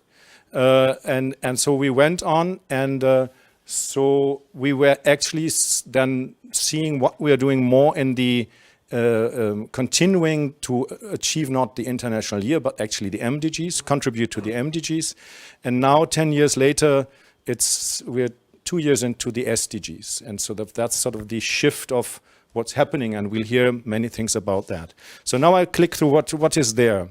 And so we went on, and so we were actually then seeing what we are doing more in the continuing to achieve not the international year, but actually the MDGs, contribute to the MDGs. And now, 10 years later, we're 2 years into the SDGs. And so that's sort of the shift of what's happening, and we'll hear many things about that. So now I'll click through what is there.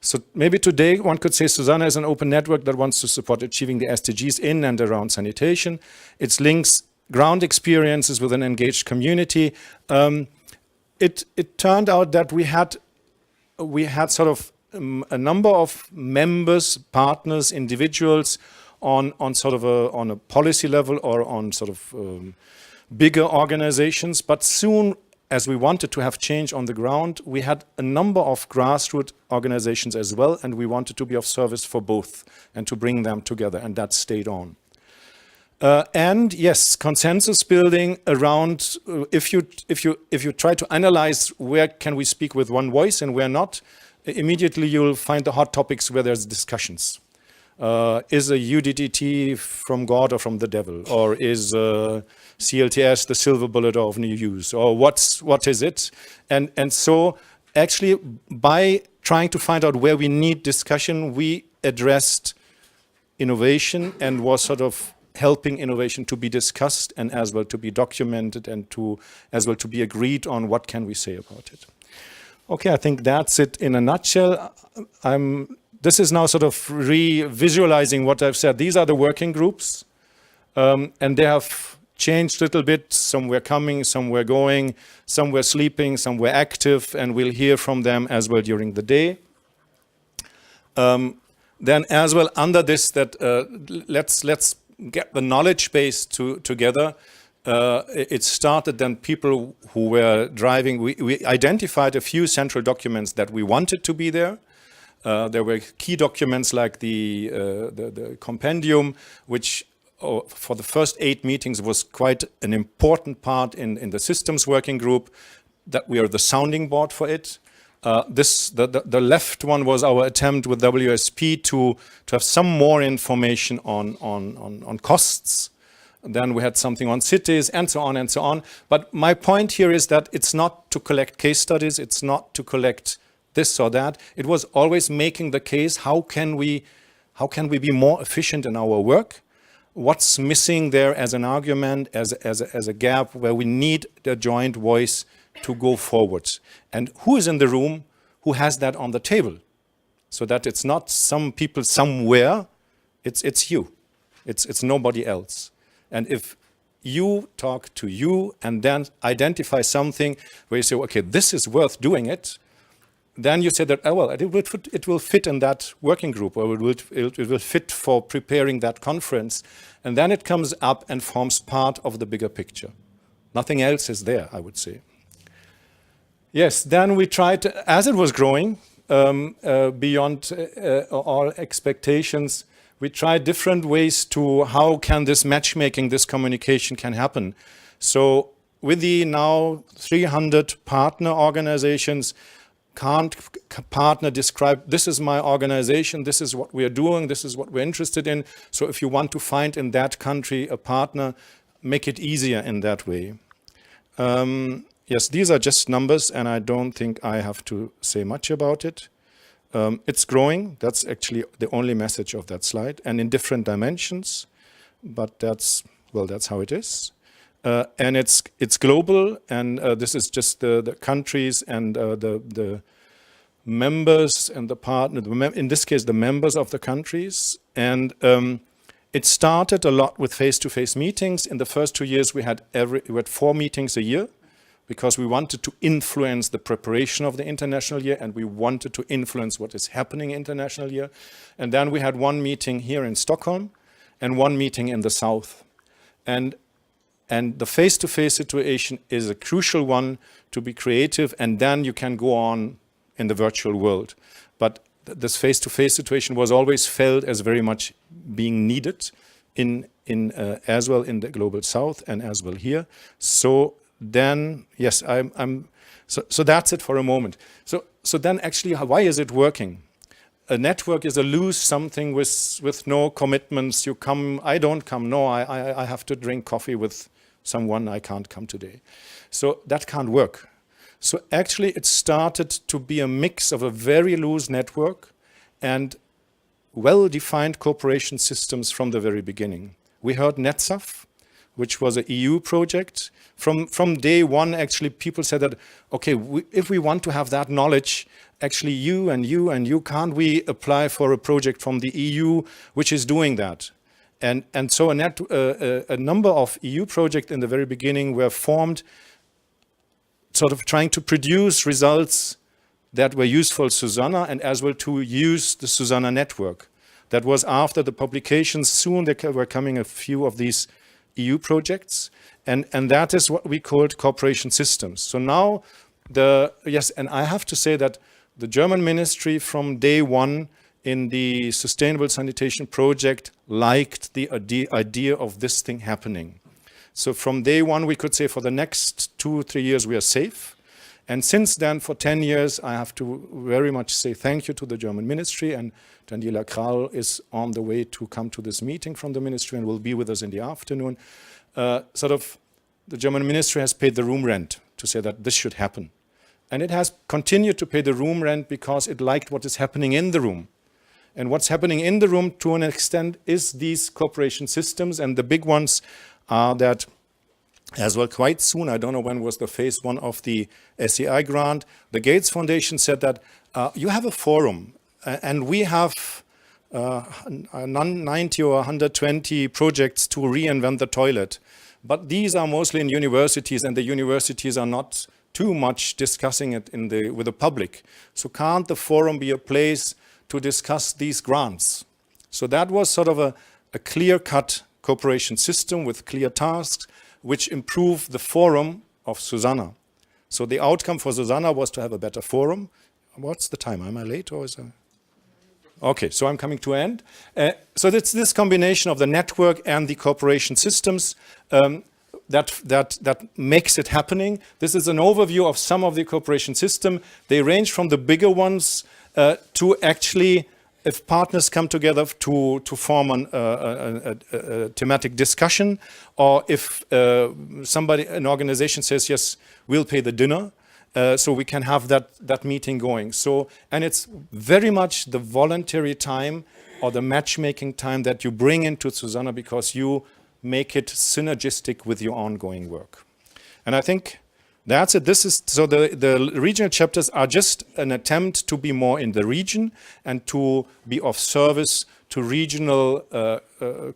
So maybe today one could say SuSanA is an open network that wants to support achieving the SDGs in and around sanitation. It links ground experiences with an engaged community. It turned out that we had sort of a number of members, partners, individuals on a policy level or on sort of bigger organizations, but soon, as we wanted to have change on the ground, we had a number of grassroots organizations as well, and we wanted to be of service for both and to bring them together, and that stayed on. And yes, consensus building around, if you try to analyze where can we speak with one voice and where not, immediately you'll find the hot topics where there's discussions. Is a UDDT from God or from the devil? Or is CLTS the silver bullet of new use? Or what is it? And so actually by trying to find out where we need discussion, we addressed innovation and was sort of helping innovation to be discussed and as well to be documented and as well to be agreed on what can we say about it. Okay, I think that's it in a nutshell. This is now sort of re-visualizing what I've said. These are the working groups, and they have changed a little bit. Some were coming, some were going, some were sleeping, some were active, and we'll hear from them as well during the day. Then as well under this, that let's get the knowledge base together. It started then people who were driving. We identified a few central documents that we wanted to be there. There were key documents like the compendium, which for the first 8 meetings was quite an important part in the systems working group, that we are the sounding board for it. The left one was our attempt with WSP to have some more information on costs. Then we had something on cities and so on and so on. But my point here is that it's not to collect case studies, it's not to collect this or that. It was always making the case, how can we be more efficient in our work? What's missing there as an argument, as a gap where we need a joint voice to go forward? And who is in the room who has that on the table? So that it's not some people somewhere, it's you. It's nobody else. And if you talk to you and then identify something where you say, okay, this is worth doing it, then you say that, oh, well, it will fit in that working group, or it will fit for preparing that conference. And then it comes up and forms part of the bigger picture. Nothing else is there, I would say. Yes, then we tried, as it was growing beyond all expectations, we tried different ways to how can this matchmaking, this communication can happen. So with the now 300 partner organizations, can't partner describe, this is my organization, this is what we are doing, this is what we're interested in. So if you want to find in that country a partner, make it easier in that way. Yes, these are just numbers, and I don't think I have to say much about it. It's growing. That's actually the only message of that slide, and in different dimensions, but that's how it is. And it's global, and this is just the countries and the members and the partner, in this case, the members of the countries. And it started a lot with face-to-face meetings. In the first 2 years, we had 4 meetings a year, because we wanted to influence the preparation of the international year, and we wanted to influence what is happening in international year. And then we had 1 meeting here in Stockholm, and one meeting in the south. And the face-to-face situation is a crucial one to be creative, and then you can go on in the virtual world. But this face-to-face situation was always felt as very much being needed as well in the global south and as well here. So then, yes, so that's it for a moment. So then actually, why is it working? A network is a loose something with no commitments. You come, I don't come, no, I have to drink coffee with someone, I can't come today. So that can't work. So actually it started to be a mix of a very loose network and well-defined cooperation systems from the very beginning. We heard NetSAF, which was an EU project. From day one, actually, people said that, okay, if we want to have that knowledge, actually you and you and you, can't we apply for a project from the EU which is doing that? And so a number of EU projects in the very beginning were formed, sort of trying to produce results that were useful to SuSanA and as well to use the SuSanA network. That was after the publications. Soon there were coming a few of these EU projects, and that is what we called cooperation systems. So now, yes, and I have to say that the German ministry from day one in the Sustainable Sanitation Project liked the idea of this thing happening. So from day one, we could say for the next 2 or 3 years, we are safe. And since then, for 10 years, I have to very much say thank you to the German ministry, and Daniela Krall is on the way to come to this meeting from the ministry and will be with us in the afternoon. The German ministry has paid the room rent to say that this should happen. And it has continued to pay the room rent because it liked what is happening in the room. And what's happening in the room to an extent is these cooperation systems, and the big ones are that as well quite soon, I don't know when was the phase 1 of the SEI grant, the Gates Foundation said that you have a forum and we have 90 or 120 projects to reinvent the toilet. But these are mostly in universities, and the universities are not too much discussing it with the public. So can't the forum be a place to discuss these grants? So that was sort of a clear-cut cooperation system with clear tasks, which improved the forum of SuSanA. So the outcome for SuSanA was to have a better forum. What's the time? Am I late or is I? Okay, so I'm coming to end. So it's this combination of the network and the cooperation systems that makes it happening. This is an overview of some of the cooperation system. They range from the bigger ones to actually, if partners come together to form a thematic discussion, or if an organization says, yes, we'll pay the dinner, so we can have that meeting going. So, and it's very much the voluntary time or the matchmaking time that you bring into SuSanA because you make it synergistic with your ongoing work. And I think that's it. So the regional chapters are just an attempt to be more in the region and to be of service to regional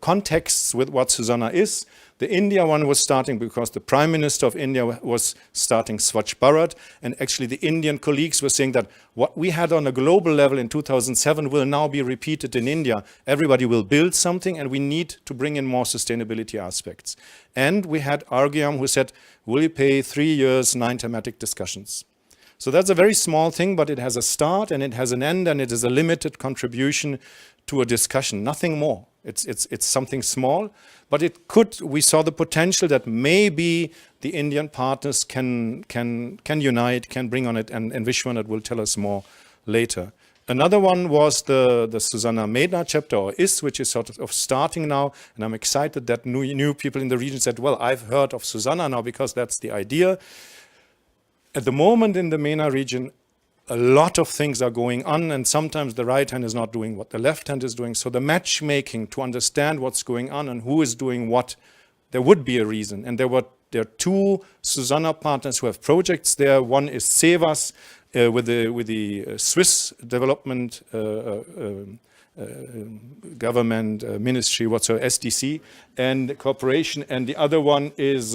contexts with what SuSanA is. The India one was starting because the Prime Minister of India was starting Swachh Bharat, and actually the Indian colleagues were saying that what we had on a global level in 2007 will now be repeated in India. Everybody will build something, and we need to bring in more sustainability aspects. And we had Argyam who said, will you pay 3 years, 9 thematic discussions? So that's a very small thing, but it has a start and it has an end, and it is a limited contribution to a discussion, nothing more. It's something small, but we saw the potential that maybe the Indian partners can unite, can bring on it, and Vishwanath will tell us more later. Another one was the SuSanA MENA chapter, or IS, which is sort of starting now, and I'm excited that new people in the region said, well, I've heard of SuSanA now because that's the idea. At the moment in the MENA region, a lot of things are going on, and sometimes the right hand is not doing what the left hand is doing. So the matchmaking to understand what's going on and who is doing what, there would be a reason. And there are 2 SuSanA partners who have projects there. One is SEVAS with the Swiss development government ministry, what's her SDC, and cooperation. And the other one is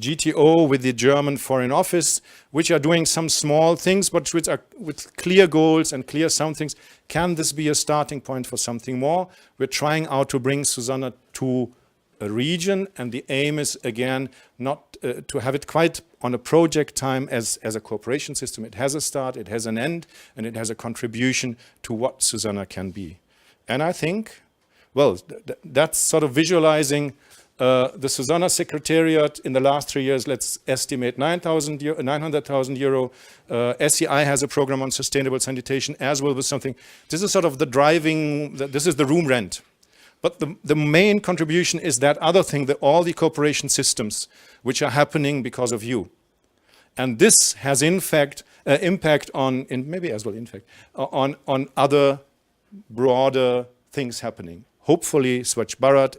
GTO with the German Foreign Office, which are doing some small things, but which are with clear goals and clear some things. Can this be a starting point for something more? We're trying out to bring SuSanA to a region, and the aim is, again, not to have it quite on a project time as a cooperation system. It has a start, it has an end, and it has a contribution to what SuSanA can be. And I think, well, that's sort of visualizing the SuSanA Secretariat in the last 3 years. Let's estimate 900,000 euro. SEI has a program on sustainable sanitation as well with something. This is sort of the driving, this is the room rent. But the main contribution is that other thing, all the cooperation systems which are happening because of you. And this has in fact impact on, maybe as well in fact, on other broader things happening. Hopefully Swachh Bharat,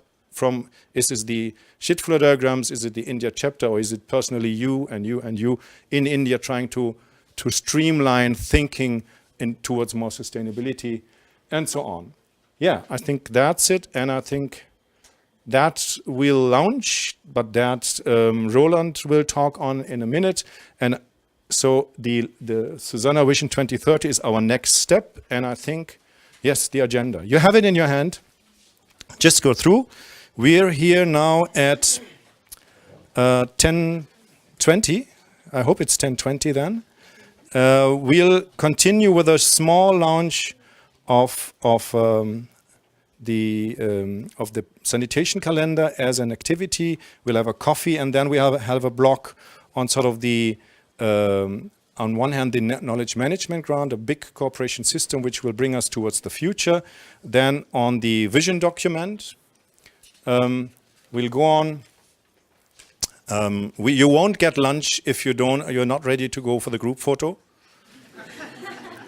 is it the shit flow diagrams, is it the India chapter, or is it personally you and you and you in India trying to streamline thinking towards more sustainability and so on. Yeah, I think that's it, and I think that will launch, but that Roland will talk on in a minute. And so the SuSanA Vision 2030 is our next step, and I think, yes, the agenda. You have it in your hand. Just go through. We're here now at 10:20. I hope it's 10:20 then. We'll continue with a small launch of the sanitation calendar as an activity. We'll have a coffee, and then we have a block on sort of the on one hand, the knowledge management grant, a big cooperation system which will bring us towards the future. Then on the vision document, we'll go on. You won't get lunch if you're not ready to go for the group photo.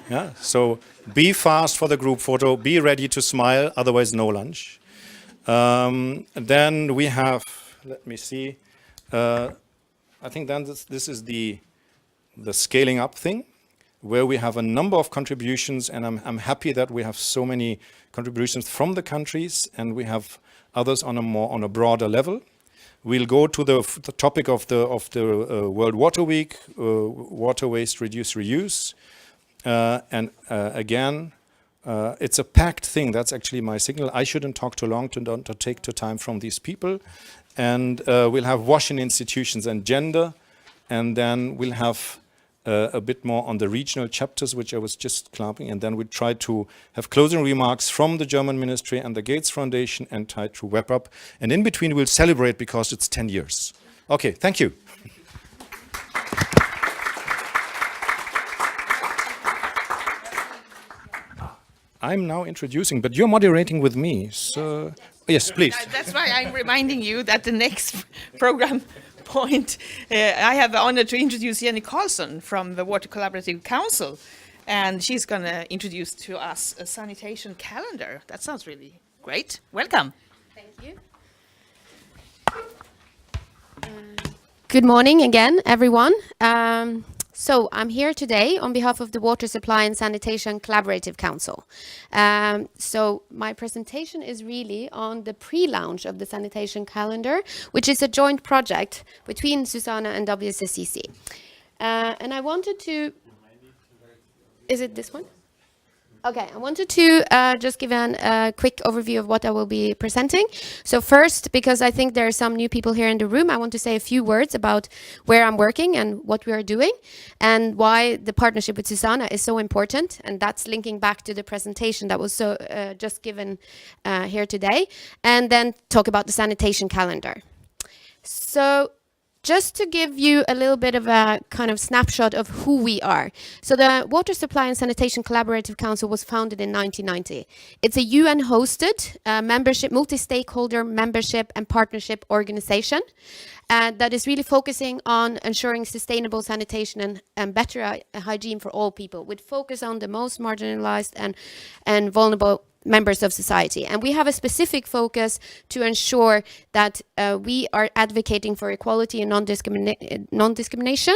Yeah, so be fast for the group photo, be ready to smile, otherwise no lunch. Then we have, let me see, I think then this is the scaling up thing, where we have a number of contributions, and I'm happy that we have so many contributions from the countries, and we have others on a broader level. We'll go to the topic of the World Water Week, water waste, reduce, reuse, and again, it's a packed thing. That's actually my signal. I shouldn't talk too long to take the time from these people, and we'll have wash in institutions and gender, and then we'll have a bit more on the regional chapters, which I was just clapping, and then we try to have closing remarks from the German Ministry and the Gates Foundation and try to wrap up. And in between, we'll celebrate because it's 10 years. Okay, thank you. I'm now introducing, but you're moderating with me, so yes, please. That's why I'm reminding you that the next program point, I have the honor to introduce Jenny Karlsen from the Water Collaborative Council, and she's going to introduce to us a sanitation calendar. That sounds really great. Welcome. Thank you. Good morning again, everyone. So I'm here today on behalf of the Water Supply and Sanitation Collaborative Council. So my presentation is really on the pre-launch of the sanitation calendar, which is a joint project between SuSanA and WSSCC. And I wanted to, is it this one? Okay, I wanted to just give a quick overview of what I will be presenting. So first, because I think there are some new people here in the room, I want to say a few words about where I'm working and what we are doing and why the partnership with SuSanA is so important. And that's linking back to the presentation that was just given here today. And then talk about the sanitation calendar. So just to give you a little bit of a kind of snapshot of who we are. So the Water Supply and Sanitation Collaborative Council was founded in 1990. It's a UN-hosted membership, multi-stakeholder membership and partnership organization that is really focusing on ensuring sustainable sanitation and better hygiene for all people, with focus on the most marginalized and vulnerable members of society. And we have a specific focus to ensure that we are advocating for equality and non-discrimination,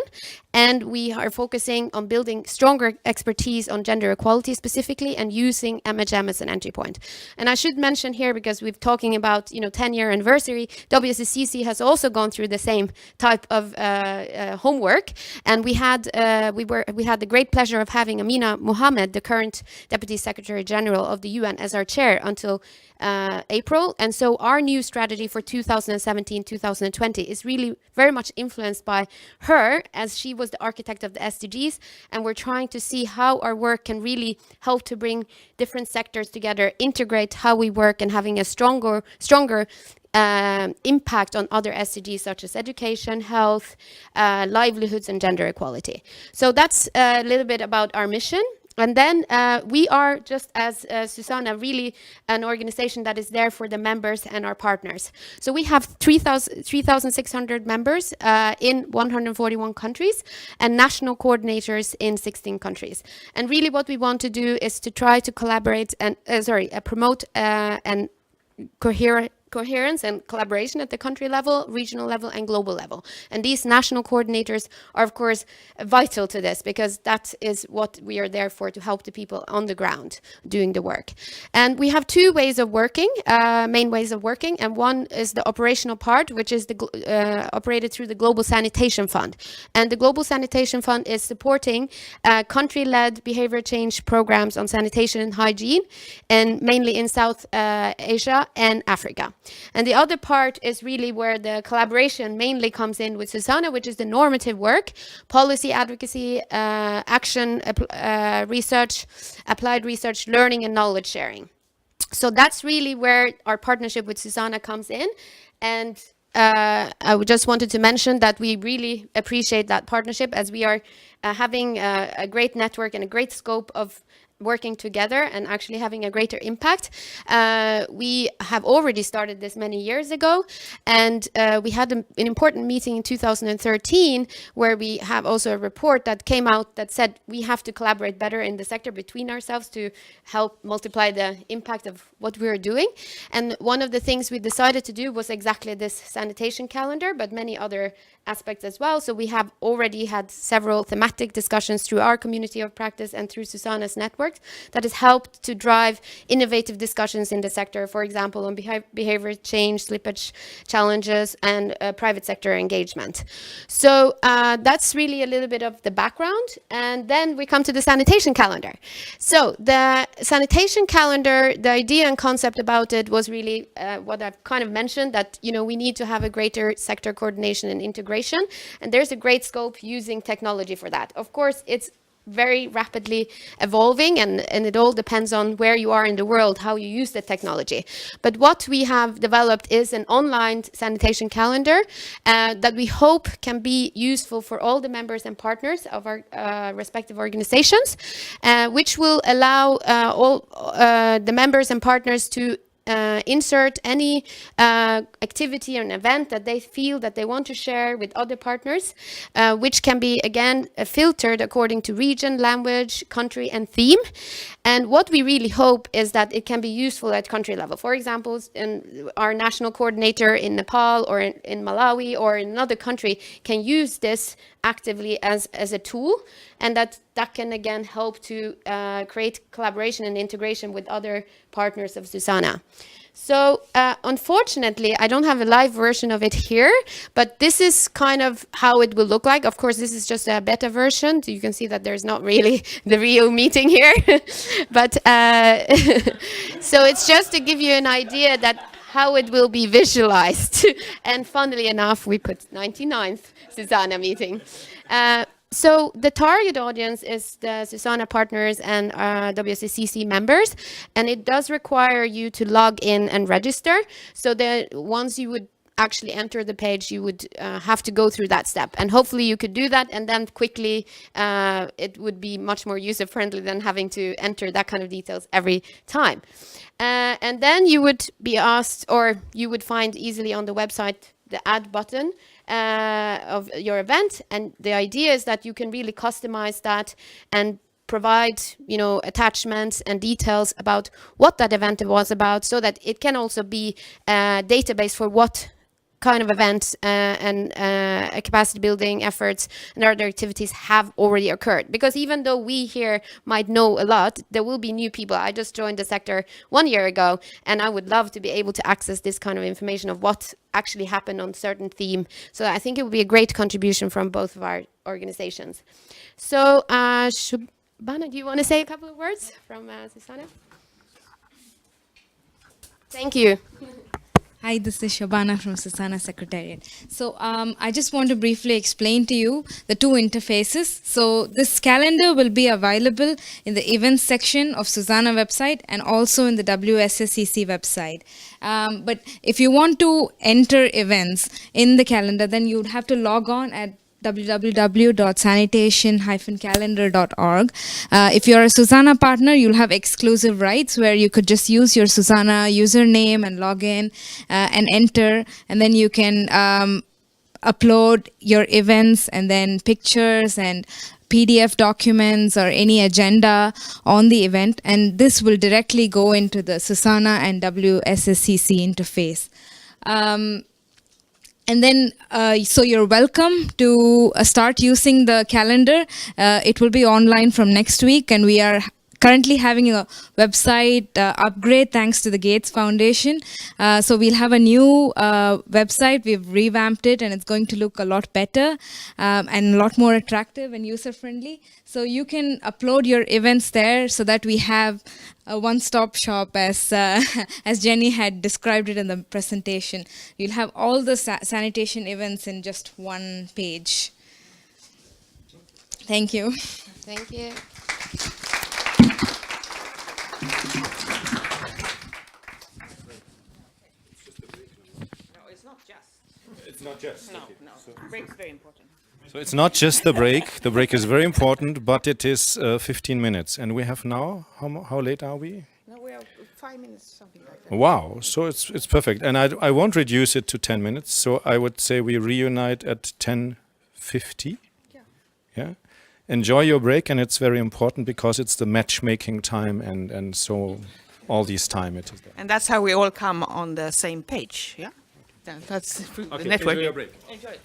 and we are focusing on building stronger expertise on gender equality specifically, and using MHM as an entry point. And I should mention here, because we're talking about 10-year anniversary, WSSCC has also gone through the same type of homework, and we had the great pleasure of having Amina Mohammed, the current Deputy Secretary General of the UN, as our chair until April. And so our new strategy for 2017-2020 is really very much influenced by her, as she was the architect of the SDGs, and we're trying to see how our work can really help to bring different sectors together, integrate how we work, and having a stronger impact on other SDGs such as education, health, livelihoods, and gender equality. So that's a little bit about our mission. And then we are, just as SuSanA, really an organization that is there for the members and our partners. So we have 3,600 members in 141 countries, and national coordinators in 16 countries. And really what we want to do is to try to collaborate and promote and coherence and collaboration at the country level, regional level, and global level. And these national coordinators are, of course, vital to this, because that is what we are there for, to help the people on the ground doing the work. And we have two ways of working, main ways of working, and one is the operational part, which is operated through the Global Sanitation Fund. And the Global Sanitation Fund is supporting country-led behavior change programs on sanitation and hygiene, and mainly in South Asia and Africa. And the other part is really where the collaboration mainly comes in with SuSanA, which is the normative work, policy advocacy, action, research, applied research, learning, and knowledge sharing. So that's really where our partnership with SuSanA comes in. And I just wanted to mention that we really appreciate that partnership, as we are having a great network and a great scope of working together and actually having a greater impact. We have already started this many years ago, and we had an important meeting in 2013 where we have also a report that came out that said we have to collaborate better in the sector between ourselves to help multiply the impact of what we're doing. And one of the things we decided to do was exactly this sanitation calendar, but many other aspects as well. So we have already had several thematic discussions through our community of practice and through SuSanA's network that has helped to drive innovative discussions in the sector, for example, on behavior change, slippage challenges, and private sector engagement. So that's really a little bit of the background. And then we come to the sanitation calendar. So the sanitation calendar, the idea and concept about it was really what I've kind of mentioned, that we need to have a greater sector coordination and integration. And there's a great scope using technology for that. Of course, it's very rapidly evolving, and it all depends on where you are in the world, how you use the technology. But what we have developed is an online sanitation calendar that we hope can be useful for all the members and partners of our respective organizations, which will allow all the members and partners to insert any activity or an event that they feel that they want to share with other partners, which can be again filtered according to region, language, country, and theme. And what we really hope is that it can be useful at country level. For example, our national coordinator in Nepal or in Malawi or in another country can use this actively as a tool, and that can again help to create collaboration and integration with other partners of SuSanA. So unfortunately, I don't have a live version of it here, but this is kind of how it will look like. Of course, this is just a beta version, so you can see that there's not really the real meeting here. But so it's just to give you an idea that how it will be visualized. And funnily enough, we put 99th SuSanA meeting. So the target audience is the SuSanA partners and WSSCC members, and it does require you to log in and register. So once you would actually enter the page, you would have to go through that step, and hopefully you could do that, and then quickly it would be much more user-friendly than having to enter that kind of details every time. And then you would be asked, or you would find easily on the website the add button of your event, and the idea is that you can really customize that and provide, you know, attachments and details about what that event was about, so that it can also be a database for what kind of events and capacity building efforts and other activities have already occurred. Because even though we here might know a lot, there will be new people. I just joined the sector 1 year ago, and I would love to be able to access this kind of information of what actually happened on certain theme. So I think it would be a great contribution from both of our organizations. So Shubhana, do you want to say a couple of words from SuSanA? Thank you. Hi, this is Shobana from SuSanA Secretariat. So I just want to briefly explain to you the two interfaces. So this calendar will be available in the events section of SuSanA website and also in the WSSCC website. But if you want to enter events in the calendar, then you'd have to log on at www.sanitation-calendar.org. If you're a SuSanA partner, you'll have exclusive rights where you could just use your SuSanA username and log in and enter, and then you can upload your events and then pictures and PDF documents or any agenda on the event, and this will directly go into the SuSanA and WSSCC interface. And then, so you're welcome to start using the calendar. It will be online from next week, and we are currently having a website upgrade thanks to the Gates Foundation. So we'll have a new website. We've revamped it, and it's going to look a lot better and a lot more attractive and user-friendly. So you can upload your events there so that we have a one-stop shop, as Jenny had described it in the presentation. You'll have all the sanitation events in just one page. Thank you. Thank you. It's not just. No, no. Break's very important. So it's not just the break. The break is very important, but it is 15 minutes. And we have now, how late are we? No, we are 5 minutes, something like that. Wow, so it's perfect. And I won't reduce it to 10 minutes. So I would say we reunite at 10:50. Yeah. Enjoy your break, and it's very important because it's the matchmaking time, and so all this time it is there. And that's how we all come on the same page, yeah? That's the network. Enjoy your break. Enjoy it.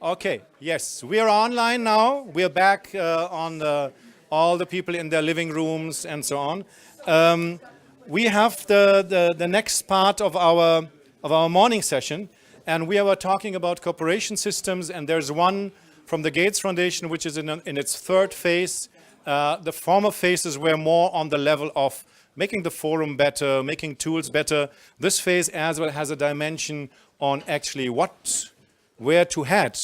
Okay, yes, we are online now. We are back on all the people in their living rooms and so on. We have the next part of our morning session, and we were talking about cooperation systems, and there's one from the Gates Foundation which is in its third phase. The former phases were more on the level of making the forum better, making tools better. This phase as well has a dimension on actually where to head,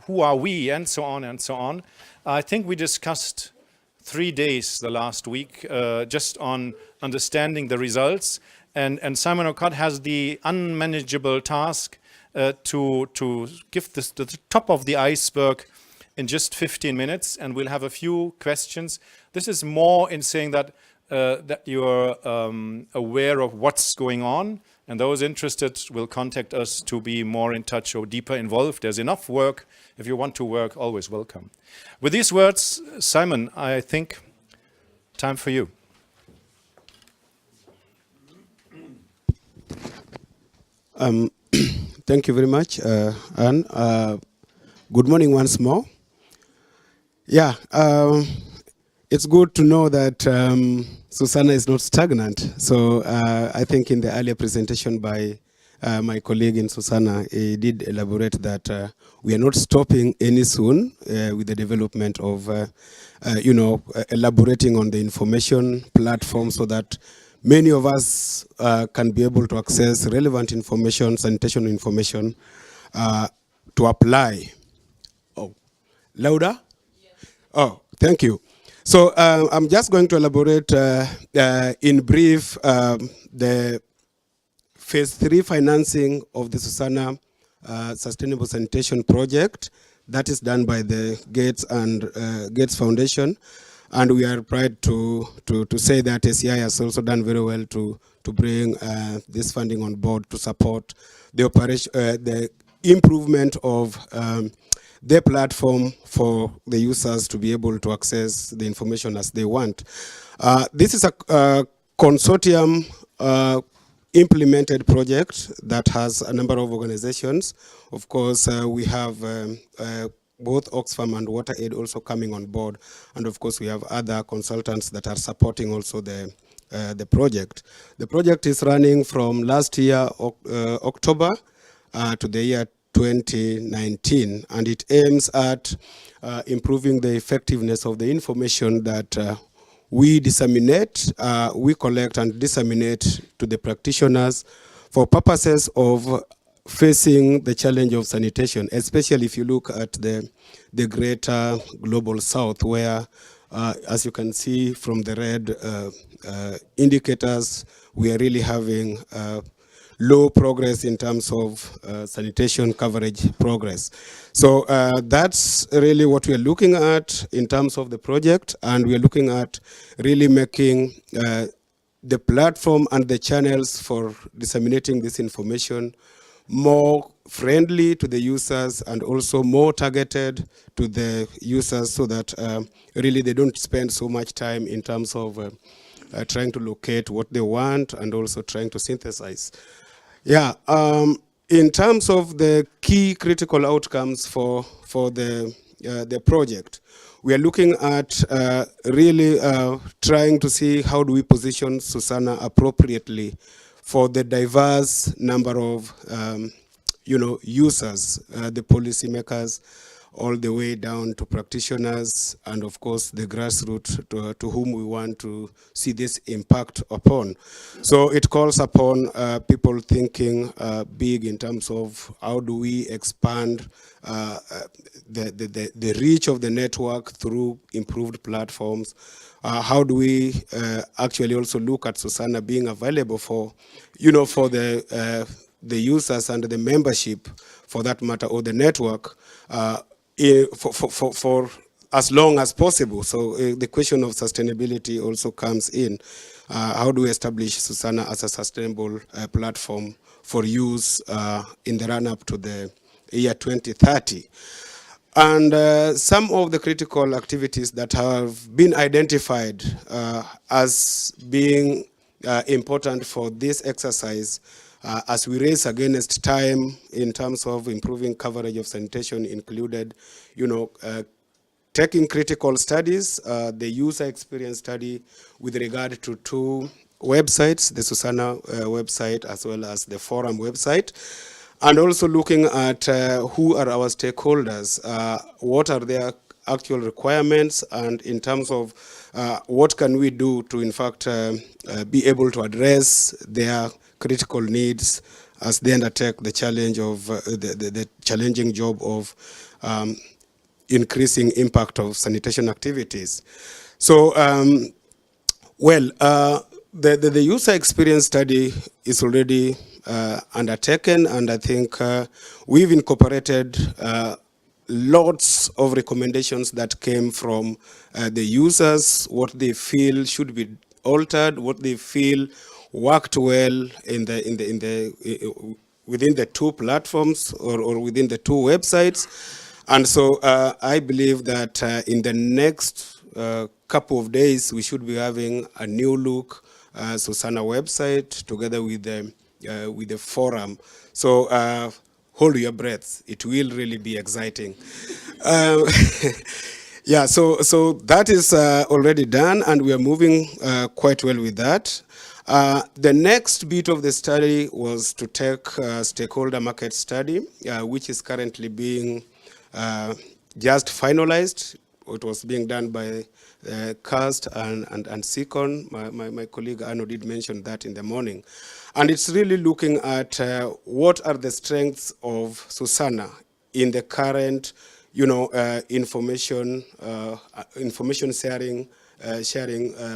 who are we, and so on and so on. I think we discussed 3 days the last week just on understanding the results. And Simon Okoth has the unmanageable task to give this the top of the iceberg in just 15 minutes, and we'll have a few questions. This is more in saying that you're aware of what's going on, and those interested will contact us to be more in touch or deeper involved. There's enough work. If you want to work, always welcome. With these words, Simon, I think time for you. Thank you very much, Anne. Good morning once more. Yeah, it's good to know that SuSanA is not stagnant. So I think in the earlier presentation by my colleague in SuSanA, he did elaborate that we are not stopping any soon with the development of, elaborating on the information platform so that many of us can be able to access relevant information, sanitation information, to apply. Oh, louder? Oh, thank you. So I'm just going to elaborate in brief the phase 3 financing of the SuSanA Sustainable Sanitation Project that is done by the Gates Foundation. And we are proud to say that SCI has also done very well to bring this funding on board to support the operation, the improvement of the platform for the users to be able to access the information as they want. This is a consortium implemented project that has a number of organizations. Of course, we have both Oxfam and WaterAid also coming on board, and of course we have other consultants that are supporting also the project. The project is running from last year, October, to the year 2019, and it aims at improving the effectiveness of the information that we disseminate, we collect and disseminate to the practitioners for purposes of facing the challenge of sanitation, especially if you look at the greater global south, where, as you can see from the red indicators, we are really having low progress in terms of sanitation coverage progress. So that's really what we are looking at in terms of the project, and we are looking at really making the platform and the channels for disseminating this information more friendly to the users and also more targeted to the users, so that really they don't spend so much time in terms of trying to locate what they want and also trying to synthesize. Yeah, in terms of the key critical outcomes for the project, we are looking at really trying to see how do we position SuSanA appropriately for the diverse number of users, the policymakers, all the way down to practitioners, and of course the grassroots to whom we want to see this impact upon. So it calls upon people thinking big in terms of how do we expand the reach of the network through improved platforms. How do we actually also look at SuSanA being available for, for the users and the membership, for that matter, or the network, for as long as possible. So the question of sustainability also comes in. How do we establish SuSanA as a sustainable platform for use in the run-up to the year 2030? And some of the critical activities that have been identified as being important for this exercise as we race against time in terms of improving coverage of sanitation included, taking critical studies, the user experience study with regard to two websites, the SuSanA website as well as the forum website, and also looking at who are our stakeholders, what are their actual requirements, and in terms of what can we do to in fact be able to address their critical needs as they undertake the challenge of the challenging job of increasing impact of sanitation activities. So, the user experience study is already undertaken, and I think we've incorporated lots of recommendations that came from the users, what they feel should be altered, what they feel worked well within the two platforms or within the two websites. And so I believe that in the next couple of days we should be having a new look SuSanA website together with the forum. So hold your breath, it will really be exciting. Yeah, so that is already done, and we are moving quite well with that. The next bit of the study was to take a stakeholder market study, which is currently being just finalized. It was being done by CAST and SECON. My colleague Arne did mention that in the morning. And it's really looking at what are the strengths of SuSanA in the current, information sharing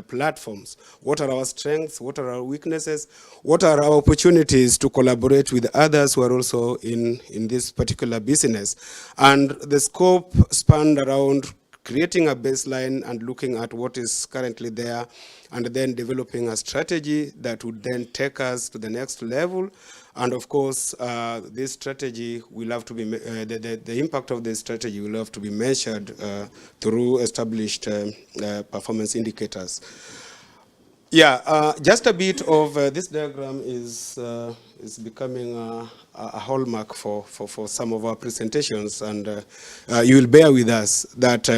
platforms. What are our strengths? What are our weaknesses? What are our opportunities to collaborate with others who are also in this particular business? And the scope spanned around creating a baseline and looking at what is currently there, and then developing a strategy that would then take us to the next level, And of course, this strategy will have to be, the impact of this strategy will have to be measured through established performance indicators. Yeah, just a bit of this diagram is becoming a hallmark for some of our presentations, and you will bear with us that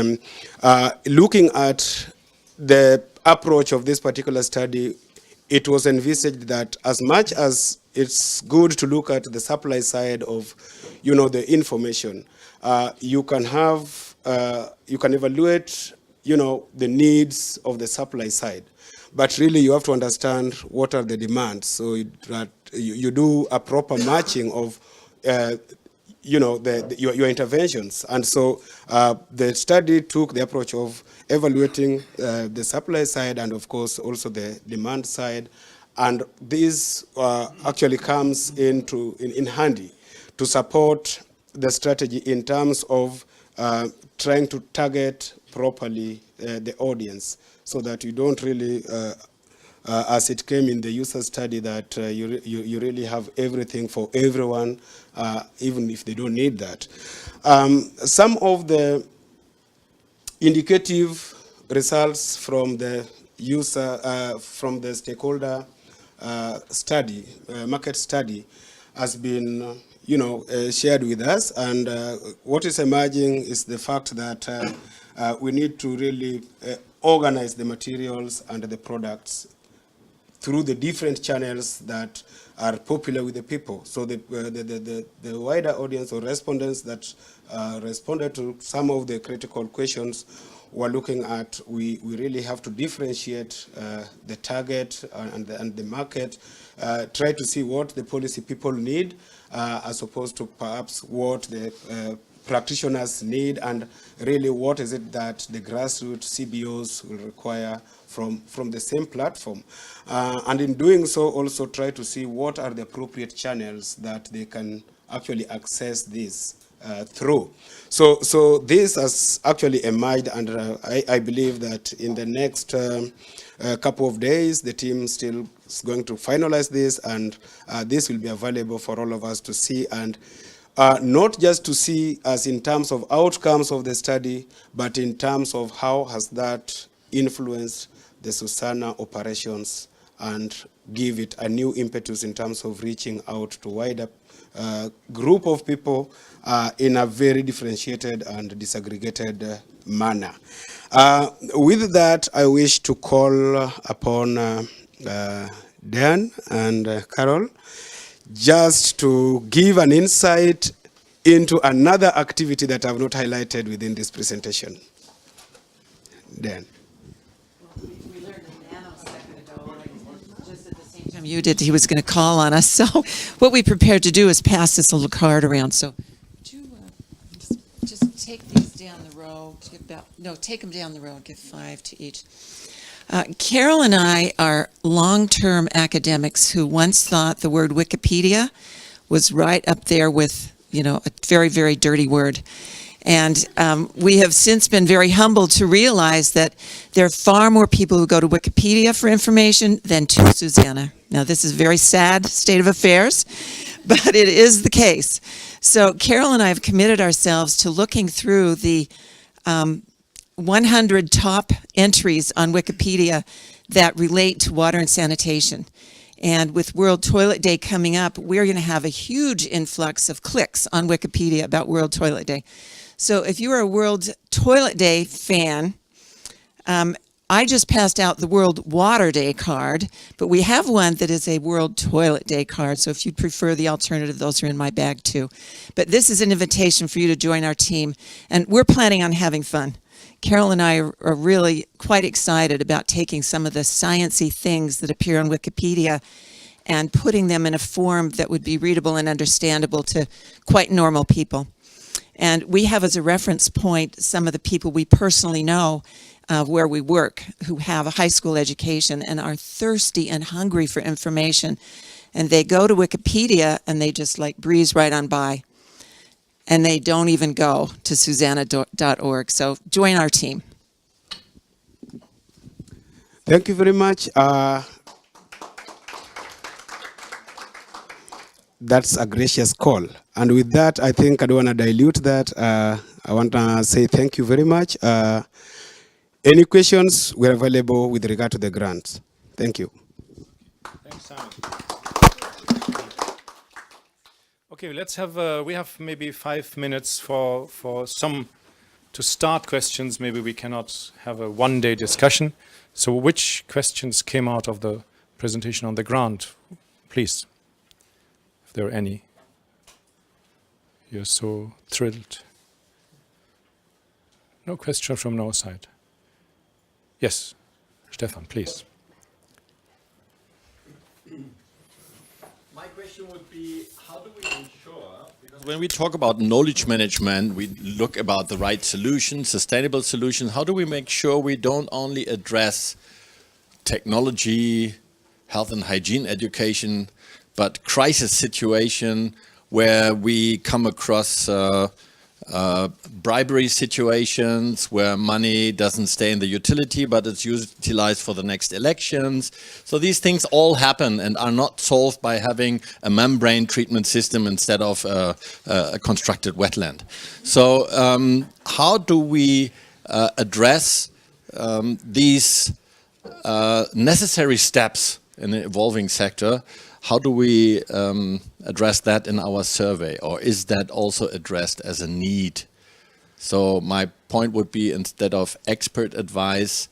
looking at the approach of this particular study, it was envisaged that as much as it's good to look at the supply side of, the information, you can evaluate, the needs of the supply side. But really, you have to understand what are the demands, so that you do a proper matching of, your interventions. And so the study took the approach of evaluating the supply side and, of course, also the demand side. And this actually comes in handy to support the strategy in terms of trying to target properly the audience, so that you don't really, as it came in the user study, that you really have everything for everyone, even if they don't need that. Some of the indicative results from the user, from the stakeholder study, market study, has been shared with us, and what is emerging is the fact that we need to really organize the materials and the products through the different channels that are popular with the people. So the wider audience or respondents that responded to some of the critical questions were looking at, we really have to differentiate the target and the market, try to see what the policy people need, as opposed to perhaps what the practitioners need, and really what is it that the grassroots CBOs will require from the same platform. And in doing so, also try to see what are the appropriate channels that they can actually access this through. So this has actually emerged, and I believe that in the next couple of days, the team still is going to finalize this, and this will be available for all of us to see, and not just to see as in terms of outcomes of the study, but in terms of how has that influenced the SuSanA operations and give it a new impetus in terms of reaching out to wider group of people in a very differentiated and disaggregated manner. With that, I wish to call upon Dan and Carol just to give an insight into another activity that I've not highlighted within this presentation. Dan. We learned a nanosecond ago, just at the same time you did, he was going to call on us. So what we prepared to do is pass this little card around. So would you just take these down the row? Take them down the row and give 5 to each. Carol and I are long-term academics who once thought the word Wikipedia was right up there with, a very, very dirty word. And we have since been very humbled to realize that there are far more people who go to Wikipedia for information than to SuSanA. Now, this is a very sad state of affairs, but it is the case. So Carol and I have committed ourselves to looking through the 100 top entries on Wikipedia that relate to water and sanitation. And with World Toilet Day coming up, we're going to have a huge influx of clicks on Wikipedia about World Toilet Day. So if you are a World Toilet Day fan, I just passed out the World Water Day card, but we have one that is a World Toilet Day card. So if you'd prefer the alternative, those are in my bag too. But this is an invitation for you to join our team, and we're planning on having fun. Carol and I are really quite excited about taking some of the science-y things that appear on Wikipedia and putting them in a form that would be readable and understandable to quite normal people. And we have as a reference point some of the people we personally know where we work who have a high school education and are thirsty and hungry for information. And they go to Wikipedia and they just breeze right on by. And they don't even go to SuSanA.org. So join our team. Thank you very much. that's a gracious call. And with that, I think I don't want to dilute that. I want to say thank you very much. Any questions, we're available with regard to the grants. Thank you. Thanks, Simon. Okay, let's have, we have maybe 5 minutes for some to start questions. Maybe we cannot have a one-day discussion. So which questions came out of the presentation on the grant? Please, if there are any. You're so thrilled. No question from our side. Yes, Stefan, please. My question would be, how do we ensure, because when we talk about knowledge management, we look about the right solutions, sustainable solutions. How do we make sure we don't only address technology, health and hygiene education, but crisis situation where we come across bribery situations where money doesn't stay in the utility but it's utilized for the next elections. So these things all happen and are not solved by having a membrane treatment system instead of a constructed wetland. So how do we address these necessary steps in an evolving sector? How do we address that in our survey, or is that also addressed as a need? So my point would be, instead of expert advice,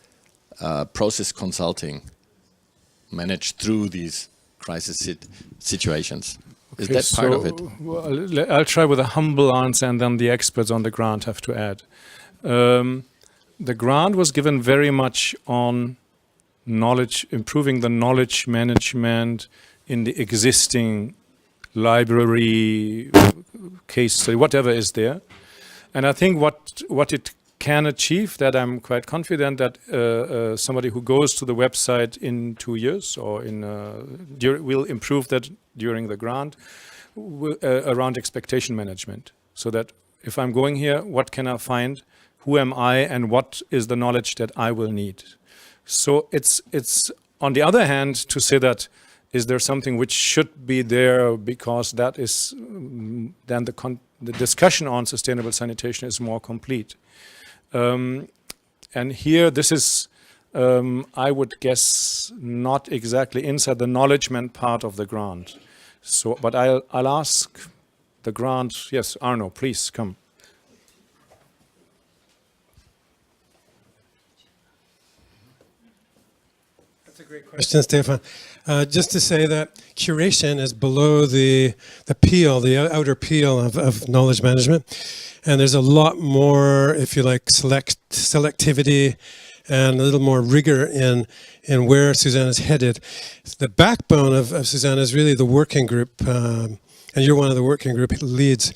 process consulting managed through these crisis situations. Is Okay, that part of it? Well, I'll try with a humble answer and then the experts on the grant have to add. The grant was given very much on knowledge, improving the knowledge management in the existing library, case study, whatever is there. And I think what it can achieve, that I'm quite confident that somebody who goes to the website in 2 years or will improve that during the grant around expectation management. So that if I'm going here, what can I find? Who am I and what is the knowledge that I will need? So it's on the other hand to say that, is there something which should be there because that is then the discussion on sustainable sanitation is more complete. And here this is, I would guess, not exactly inside the knowledgement part of the grant. So, but I'll ask the grant. Yes, Arno, please come. That's a great question, Stefan. Just to say that curation is below the peel, the outer peel of knowledge management. And there's a lot more, if you like, selectivity and a little more rigor in where SuSanA is headed. The backbone of SuSanA is really the working group, and you're one of the working group leads.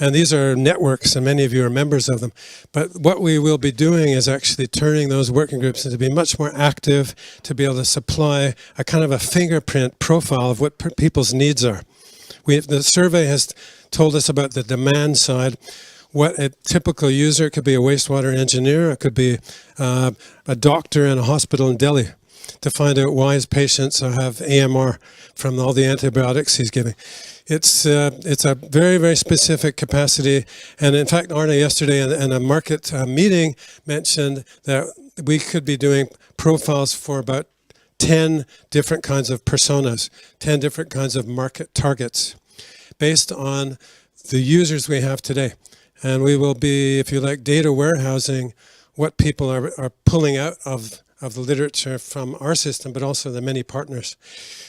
And these are networks, and many of you are members of them. But what we will be doing is actually turning those working groups into be much more active, to be able to supply a kind of a fingerprint profile of what people's needs are. The survey has told us about the demand side. What a typical user, it could be a wastewater engineer, it could be a doctor in a hospital in Delhi, to find out why his patients have AMR from all the antibiotics he's giving. It's a very, very specific capacity. And in fact, Arne yesterday in a market meeting mentioned that we could be doing profiles for about 10 different kinds of personas, 10 different kinds of market targets based on the users we have today. And we will be, if you like, data warehousing what people are pulling out of the literature from our system, but also the many partners.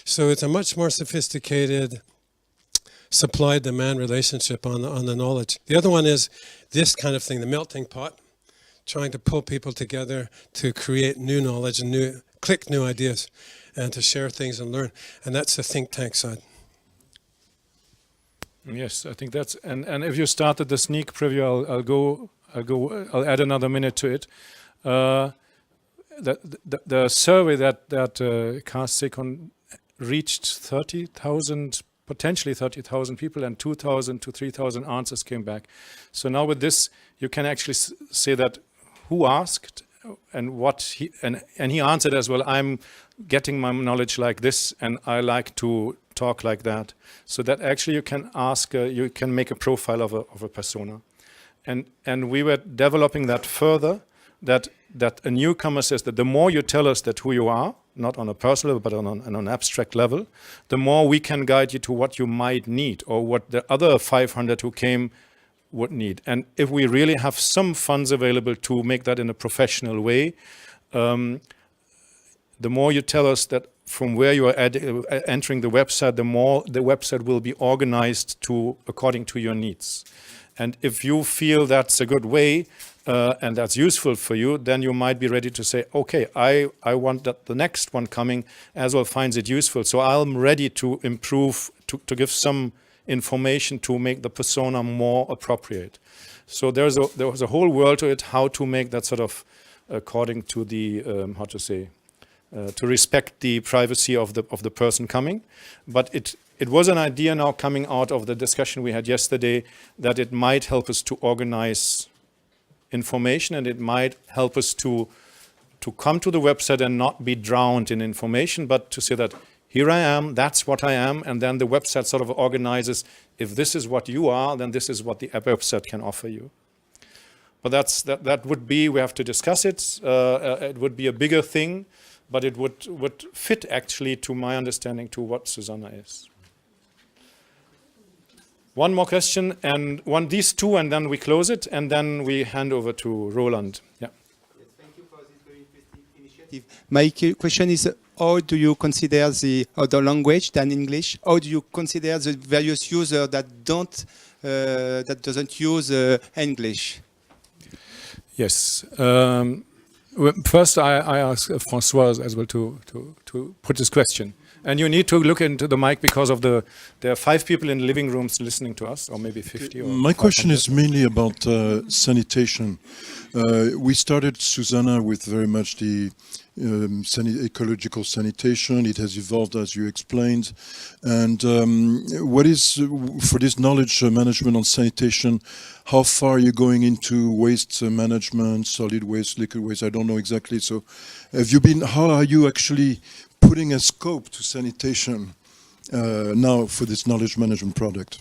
So it's a much more sophisticated supply-demand relationship on the knowledge. The other one is this kind of thing, the melting pot, trying to pull people together to create new knowledge and click new ideas and to share things and learn. And that's the think tank side. Yes, I think that's, and if you started the sneak preview, I'll add another minute to it. The survey that Karlsen reached 30,000, potentially 30,000 people, and 2,000 to 3,000 answers came back. So now with this, you can actually say that who asked and what he answered as well. I'm getting my knowledge like this, and I like to talk like that. So that actually you can ask, you can make a profile of a persona. And we were developing that further, that a newcomer says that the more you tell us that who you are, not on a personal level, but on an abstract level, the more we can guide you to what you might need or what the other 500 who came would need. And if we really have some funds available to make that in a professional way, the more you tell us that from where you are entering the website, the more the website will be organized according to your needs. And if you feel that's a good way and that's useful for you, then you might be ready to say, okay, I want that the next one coming as well finds it useful. So I'm ready to improve, to give some information to make the persona more appropriate. So there was a whole world to it, how to make that sort of according to the, to respect the privacy of the person coming. But it was an idea now coming out of the discussion we had yesterday that it might help us to organize information, and it might help us to come to the website and not be drowned in information, but to say that here I am, that's what I am, and then the website sort of organizes, if this is what you are, then this is what the website can offer you. But that would be, we have to discuss it, it would be a bigger thing, but it would fit actually to my understanding to what SuSanA is. One more question, and these two, and then we close it, and then we hand over to Roland. Yeah. Yes, thank you for this very interesting initiative. My question is, how do you consider the other language than English? How do you consider the various users that doesn't use English? Yes. First, I ask François as well to put this question. And you need to look into the mic because of there are 5 people in the living rooms listening to us, or maybe 50. Or my question is mainly about sanitation. We started SuSanA with very much the ecological sanitation. It has evolved, as you explained. And what is, for this knowledge management on sanitation, how far are you going into waste management, solid waste, liquid waste? I don't know exactly. So how are you actually putting a scope to sanitation now for this knowledge management product?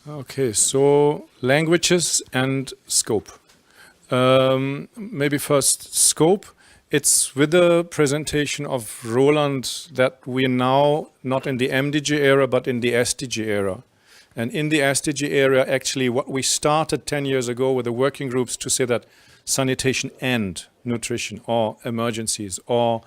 Okay, so languages and scope. Maybe first scope. It's with the presentation of Roland that we are now not in the MDG era, but in the SDG era. And in the SDG era, actually what we started 10 years ago with the working groups to say that sanitation and nutrition or emergencies or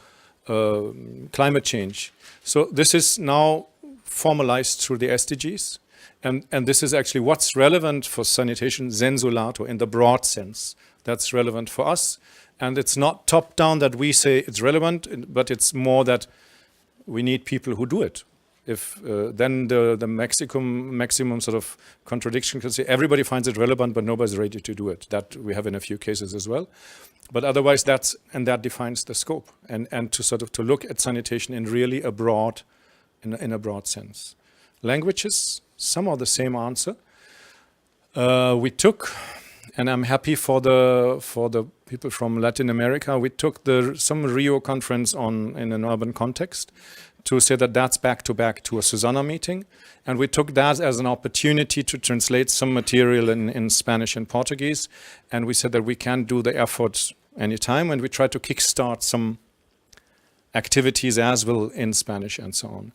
climate change. So this is now formalized through the SDGs. And this is actually what's relevant for sanitation, sensu lato, in the broad sense. That's relevant for us. And it's not top down that we say it's relevant, but it's more that we need people who do it. If then the maximum sort of contradiction can say everybody finds it relevant, but nobody's ready to do it. That we have in a few cases as well. But otherwise that defines the scope and to sort of to look at sanitation in really a broad, in a broad sense. Languages, some are the same answer. We took, and I'm happy for the people from Latin America, we took some Rio conference in an urban context to say that that's back to a SuSanA meeting. And we took that as an opportunity to translate some material in Spanish and Portuguese. And we said that we can do the effort anytime, and we try to kickstart some activities as well in Spanish and so on.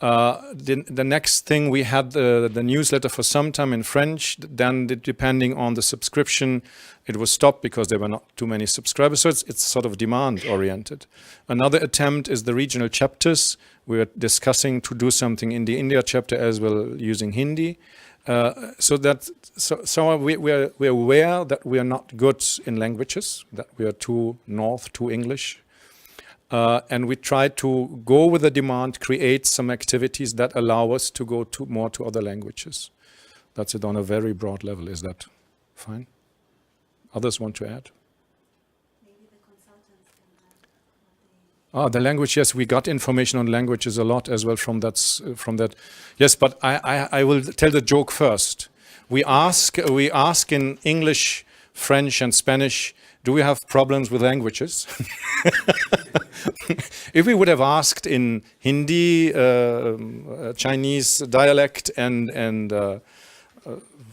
The next thing, we had the newsletter for some time in French. Then depending on the subscription, it was stopped because there were not too many subscribers. So it's sort of demand oriented. Another attempt is the regional chapters. We are discussing to do something in the India chapter as well using Hindi. So we're aware that we are not good in languages, that we are too North, too English. And we try to go with the demand, create some activities that allow us to go more to other languages. That's it on a very broad level. Is that fine? Others want to add? Maybe the consultants can add. The language, yes, we got information on languages a lot as well from that. Yes, but I will tell the joke first. We ask in English, French and Spanish do we have problems with languages? If we would have asked in Hindi, Chinese dialect, and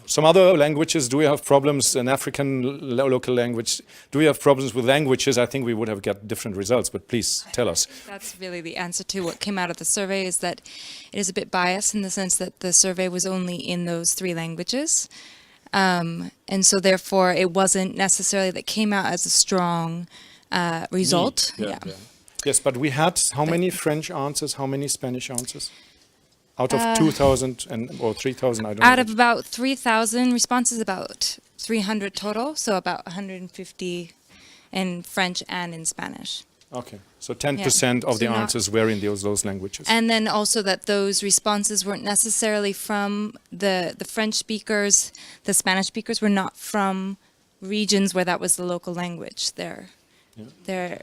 some other languages, do we have problems in African local language? Do we have problems with languages? I think we would have got different results, but please tell us. That's really the answer to what came out of the survey, is that it is a bit biased in the sense that the survey was only in those 3 languages. And so therefore it wasn't necessarily that came out as a strong result. Yeah. Yes, but we had how many French answers, how many Spanish answers? Out of 2,000 or 3,000, I don't know. Out of about 3,000 responses, about 300 total, so about 150 in French and in Spanish. Okay, so 10% of the answers were in those languages. And then also that those responses weren't necessarily from the French speakers, the Spanish speakers were not from regions where that was the local language. They're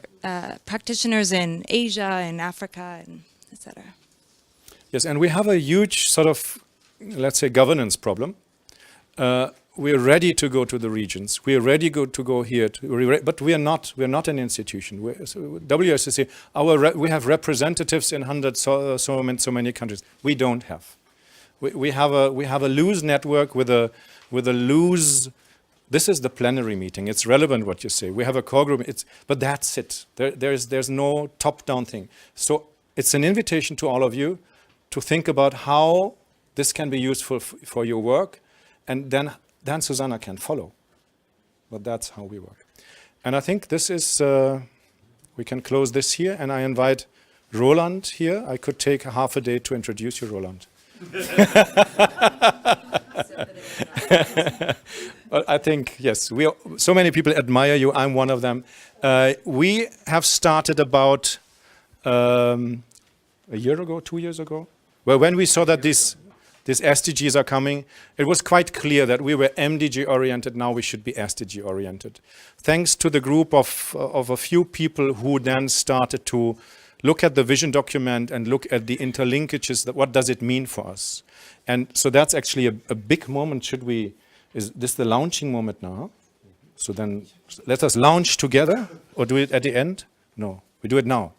practitioners in Asia and Africa and etc. Yes, and we have a huge sort of, let's say, governance problem. We're ready to go to the regions. We're ready to go here, but we are not. We're not an institution. WSSCC, we have representatives in so many countries. We don't have. We have a loose network with a loose. This is the plenary meeting. It's relevant what you say. We have a core group. But that's it. There's no top-down thing. So it's an invitation to all of you to think about how this can be useful for your work, and then SuSanA can follow. But that's how we work. And I think this is, we can close this here, and I invite Roland here. I could take half a day to introduce you, Roland. But I think, yes, so many people admire you. I'm one of them. We have started about a year ago, 2 years ago. Well, when we saw that these SDGs are coming, it was quite clear that we were MDG oriented. Now we should be SDG oriented. Thanks to the group of a few people who then started to look at the vision document and look at the interlinkages, that what does it mean for us? And so that's actually a big moment. Is this the launching moment now? So then let us launch together, or do it at the end? No, we do it now.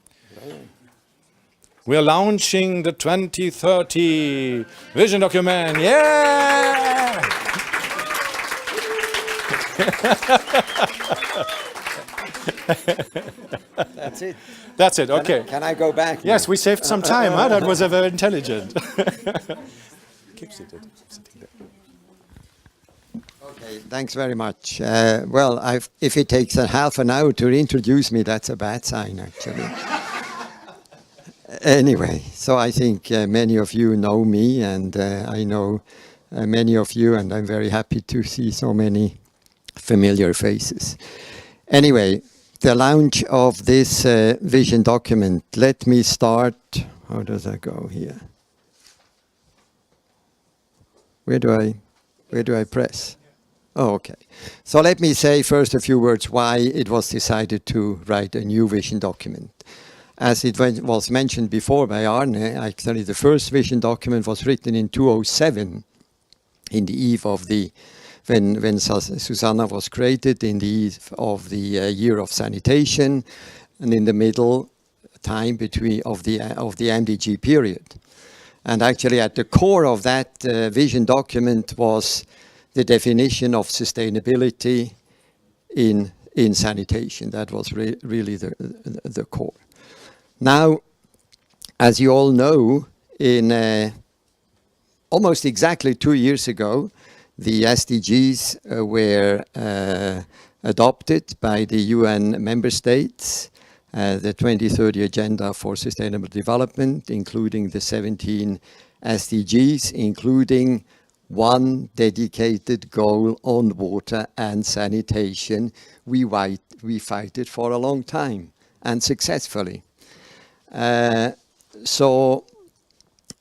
We are launching the 2030 vision document. Yeah! That's it. That's it, okay. Can I go back now? Yes, we saved some time. Huh? That was very intelligent. Keep seated. Okay, thanks very much. Well, if it takes a half an hour to introduce me, that's a bad sign, actually. Anyway, so I think many of you know me, and I know many of you, and I'm very happy to see so many familiar faces. Anyway, the launch of this vision document. Let me start. How does that go here? Where do I press? Oh, okay. So let me say first a few words why it was decided to write a new vision document. As it was mentioned before by Arne, actually the first vision document was written in 2007, in the eve of when SuSanA was created, in the eve of the year of sanitation, and in the middle time of the MDG period. And actually at the core of that vision document was the definition of sustainability in sanitation. That was really the core. Now, as you all know, in almost exactly 2 years ago, the SDGs were adopted by the UN member states, the 2030 Agenda for Sustainable Development, including the 17 SDGs, including one dedicated goal on water and sanitation. We fight it for a long time, and successfully. So,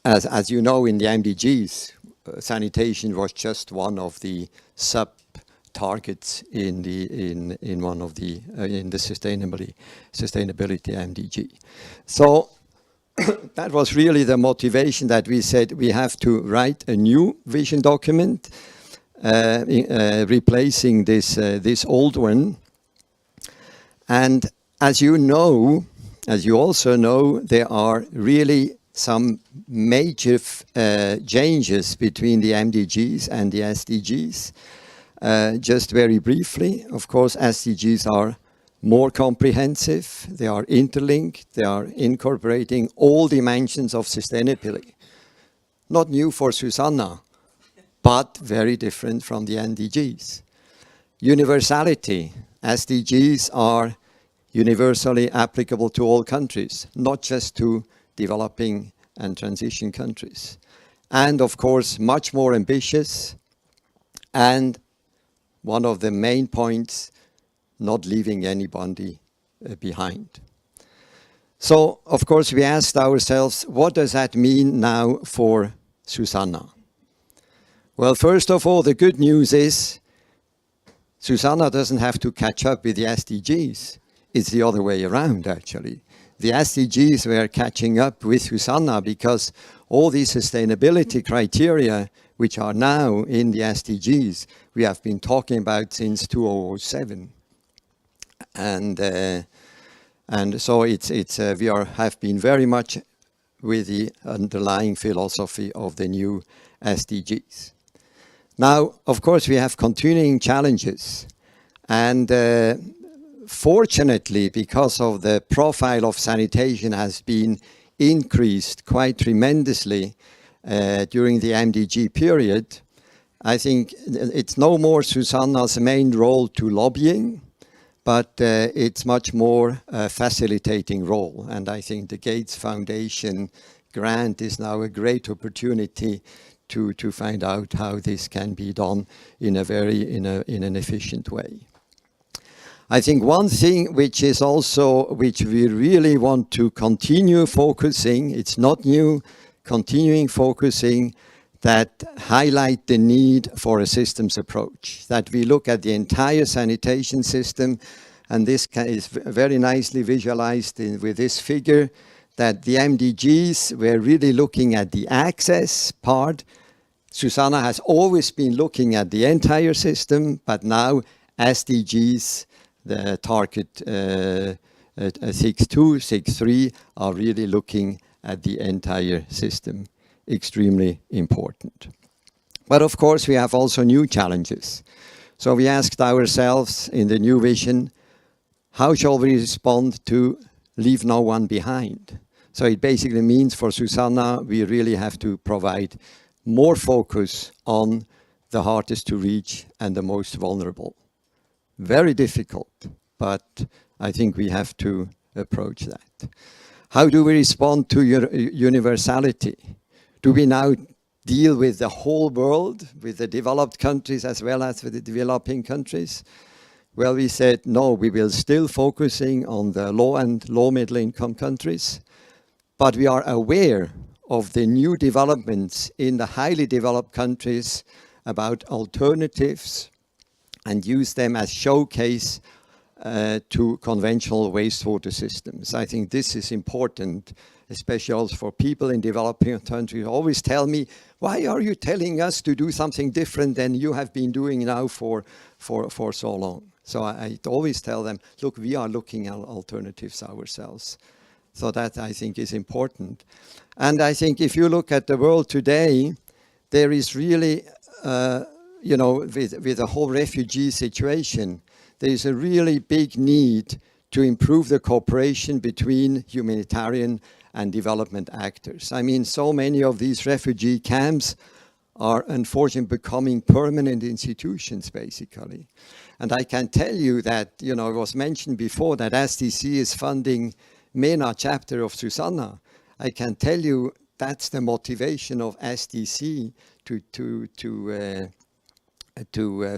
as you know, in the MDGs, sanitation was just one of the sub-targets in the sustainability MDG. So that was really the motivation that we said we have to write a new vision document, replacing this old one. And as you know, as you also know, there are really some major changes between the MDGs and the SDGs. Just very briefly, of course, SDGs are more comprehensive, they are interlinked, they are incorporating all dimensions of sustainability. Not new for SuSanA, but very different from the MDGs. Universality, SDGs are universally applicable to all countries, not just to developing and transition countries. And of course, much more ambitious, and one of the main points, not leaving anybody behind. So, of course, we asked ourselves, what does that mean now for SuSanA? Well, first of all, the good news is SuSanA doesn't have to catch up with the SDGs. It's the other way around, actually. The SDGs were catching up with SuSanA because all these sustainability criteria, which are now in the SDGs, we have been talking about since 2007. And so we have been very much with the underlying philosophy of the new SDGs. Now, of course, we have continuing challenges. And fortunately, because of the profile of sanitation has been increased quite tremendously during the MDG period, I think it's no more SuSanA's main role to lobbying, but it's much more a facilitating role. And I think the Gates Foundation grant is now a great opportunity to find out how this can be done in an efficient way. I think one thing which we really want to continue focusing, it's not new, continuing focusing, that highlight the need for a systems approach, that we look at the entire sanitation system, and this is very nicely visualized with this figure, that the MDGs were really looking at the access part. SuSanA has always been looking at the entire system, but now SDGs, the target 6.2, 6.3 are really looking at the entire system. Extremely important. But of course, we have also new challenges. So we asked ourselves in the new vision, how shall we respond to leave no one behind? So it basically means for SuSanA, we really have to provide more focus on the hardest to reach and the most vulnerable. Very difficult, but I think we have to approach that. How do we respond to universality? Do we now deal with the whole world, with the developed countries as well as with the developing countries? Well, we said, no, we will still focusing on the low and low middle income countries, but we are aware of the new developments in the highly developed countries about alternatives and use them as showcase to conventional wastewater systems. I think this is important, especially also for people in developing countries. Always tell me, why are you telling us to do something different than you have been doing now for so long? So I always tell them, look, we are looking at alternatives ourselves. So that I think is important. And I think if you look at the world today, there is really, with the whole refugee situation, there is a really big need to improve the cooperation between humanitarian and development actors. I mean, so many of these refugee camps are unfortunately becoming permanent institutions, basically. And I can tell you that, it was mentioned before that SDC is funding MENA chapter of SuSanA. I can tell you that's the motivation of SDC to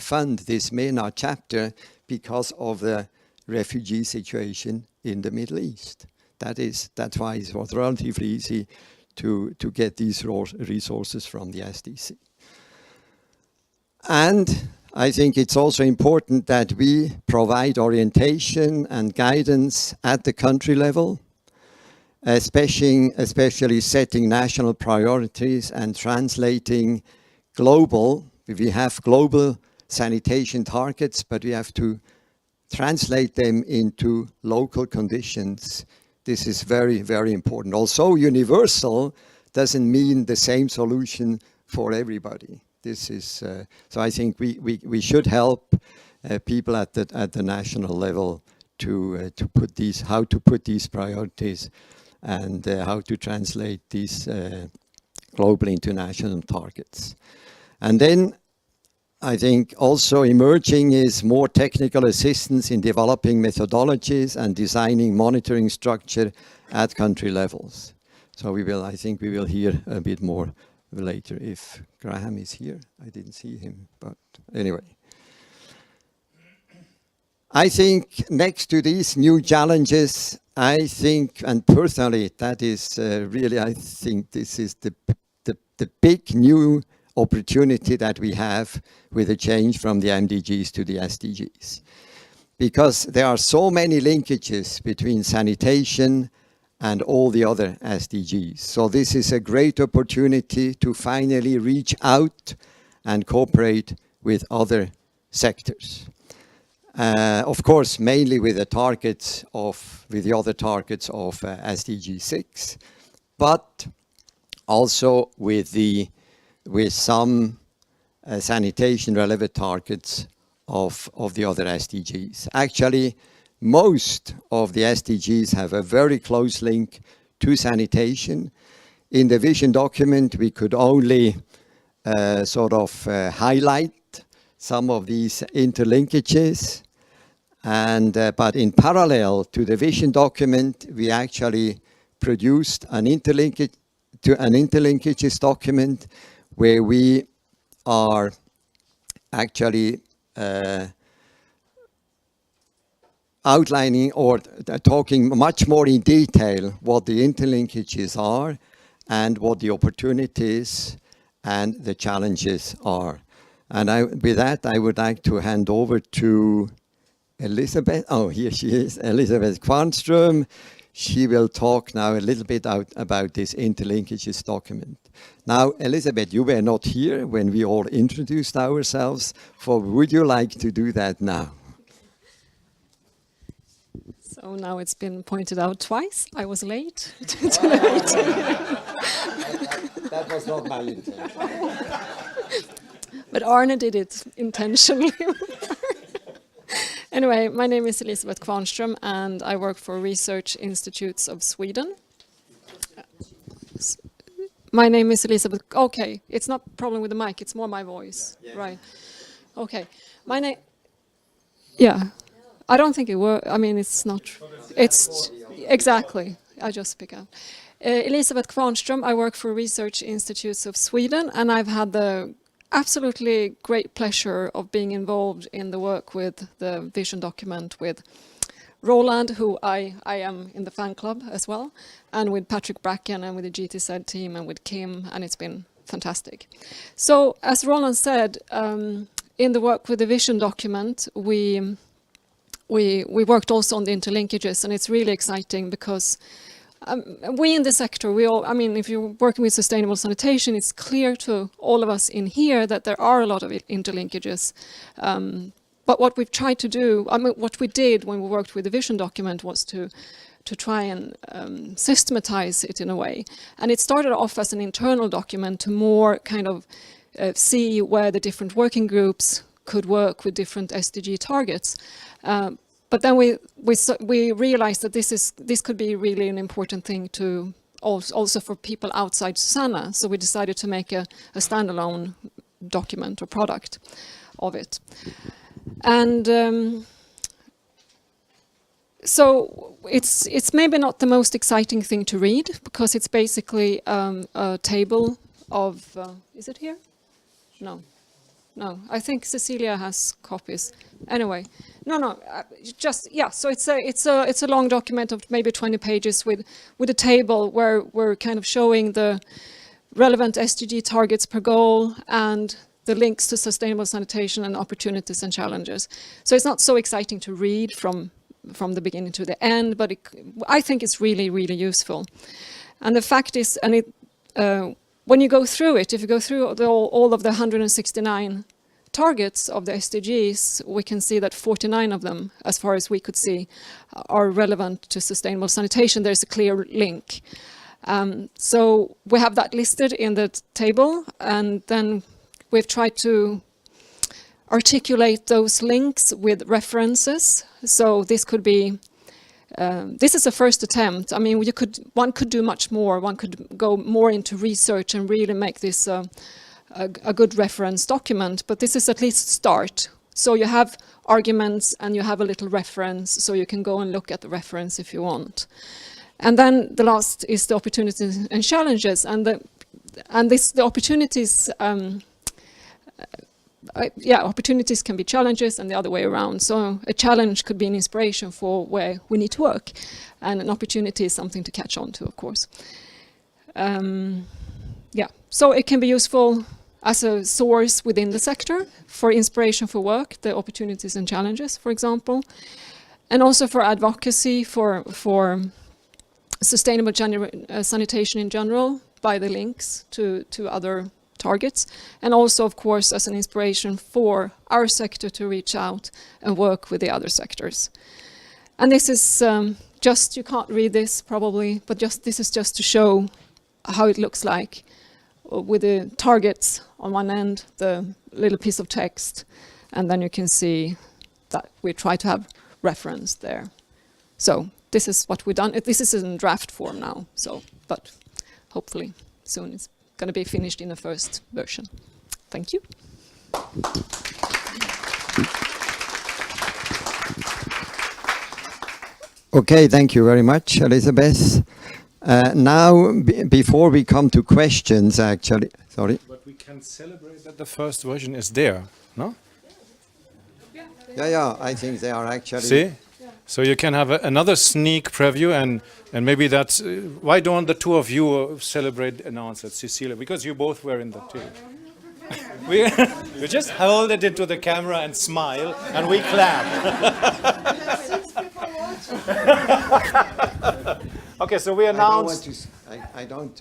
fund this MENA chapter because of the refugee situation in the Middle East. That's why it was relatively easy to get these resources from the SDC. And I think it's also important that we provide orientation and guidance at the country level, especially setting national priorities and translating global. We have global sanitation targets, but we have to translate them into local conditions. This is very, very important. Also, universal doesn't mean the same solution for everybody. This is so. I think we should help people at the national level to put these, how to put these priorities, and how to translate these global international targets. And then I think also emerging is more technical assistance in developing methodologies and designing monitoring structure at country levels. So I think we will hear a bit more later if Graham is here. I didn't see him, but anyway. I think next to these new challenges, I think, and personally, that is really, I think this is the big new opportunity that we have with the change from the MDGs to the SDGs. Because there are so many linkages between sanitation and all the other SDGs. So this is a great opportunity to finally reach out and cooperate with other sectors. Of course, mainly with the targets with the other targets of SDG 6, but also with some sanitation relevant targets of the other SDGs. Actually, most of the SDGs have a very close link to sanitation. In the vision document, we could only highlight some of these interlinkages. And but in parallel to the vision document, we actually produced an interlinkages document where we are actually outlining or talking much more in detail what the interlinkages are and what the opportunities and the challenges are. And with that, I would like to hand over to Elisabeth. Oh, here she is, Elisabeth Kvarnström. She will talk now a little bit about this interlinkages document. Now, Elisabeth, you were not here when we all introduced ourselves. Would you like to do that now? So now it's been pointed out twice. I was late. That was not my intention. But Arne did it intentionally. Anyway, my name is Elisabeth Kvarnström and I work for Research Institutes of Sweden. My name is Elisabeth. Okay, it's not a problem with the mic, it's more my voice. Yeah. Right. Okay. My name. Yeah. I don't think it works. I mean, it's not. It's exactly. I just speak out. Elisabeth Kvarnström. I work for Research Institutes of Sweden, and I've had the absolutely great pleasure of being involved in the work with the vision document with Roland, who I am in the fan club as well, and with Patrick Bracken and with the GTZ team and with Kim, and it's been fantastic. So as Roland said, in the work with the vision document, we worked also on the interlinkages, and it's really exciting because we in the sector, I mean, if you're working with sustainable sanitation, it's clear to all of us in here that there are a lot of interlinkages. But what we've tried to do, I mean, what we did when we worked with the vision document was to try and systematize it in a way. And it started off as an internal document to more kind of see where the different working groups could work with different SDG targets. But then we realized that this could be really an important thing to also for people outside SuSanA. So we decided to make a standalone document or product of it. And so it's maybe not the most exciting thing to read because it's basically a table of is it here? No. I think Cecilia has copies. Anyway, just yeah. So it's a long document of maybe 20 pages with a table where we're kind of showing the relevant SDG targets per goal and the links to sustainable sanitation and opportunities and challenges. So it's not so exciting to read from the beginning to the end, but I think it's really, really useful. And the fact is, when you go through it, if you go through all of the 169 targets of the SDGs, we can see that 49 of them, as far as we could see, are relevant to sustainable sanitation. There's a clear link. So we have that listed in the table, and then we've tried to articulate those links with references. So this could be, this is a first attempt. I mean, one could do much more. One could go more into research and really make this a good reference document, but this is at least a start. So you have arguments and you have a little reference, so you can go and look at the reference if you want. And then the last is the opportunities and challenges, and the opportunities. Opportunities can be challenges, and the other way around. So a challenge could be an inspiration for where we need to work, and an opportunity is something to catch on to, of course. So it can be useful as a source within the sector for inspiration for work, the opportunities and challenges, for example, and also for advocacy for sustainable sanitation in general by the links to other targets, and also, of course, as an inspiration for our sector to reach out and work with the other sectors. And this is just, you can't read this probably, but this is just to show how it looks like with the targets on one end, the little piece of text, and then you can see that we try to have reference there. So this is what we've done. This is in draft form now, but hopefully soon it's going to be finished in the first version. Thank you. Okay, thank you very much, Elisabeth. Now, before we come to questions, actually, sorry. But we can celebrate that the first version is there, no? Yeah, I think they are actually. See? So you can have another sneak preview, and maybe that's why don't the two of you celebrate announce it, Cecilia? Because you both were in the team. You just hold it into the camera and smile, and we clap. Okay, so we announced. I don't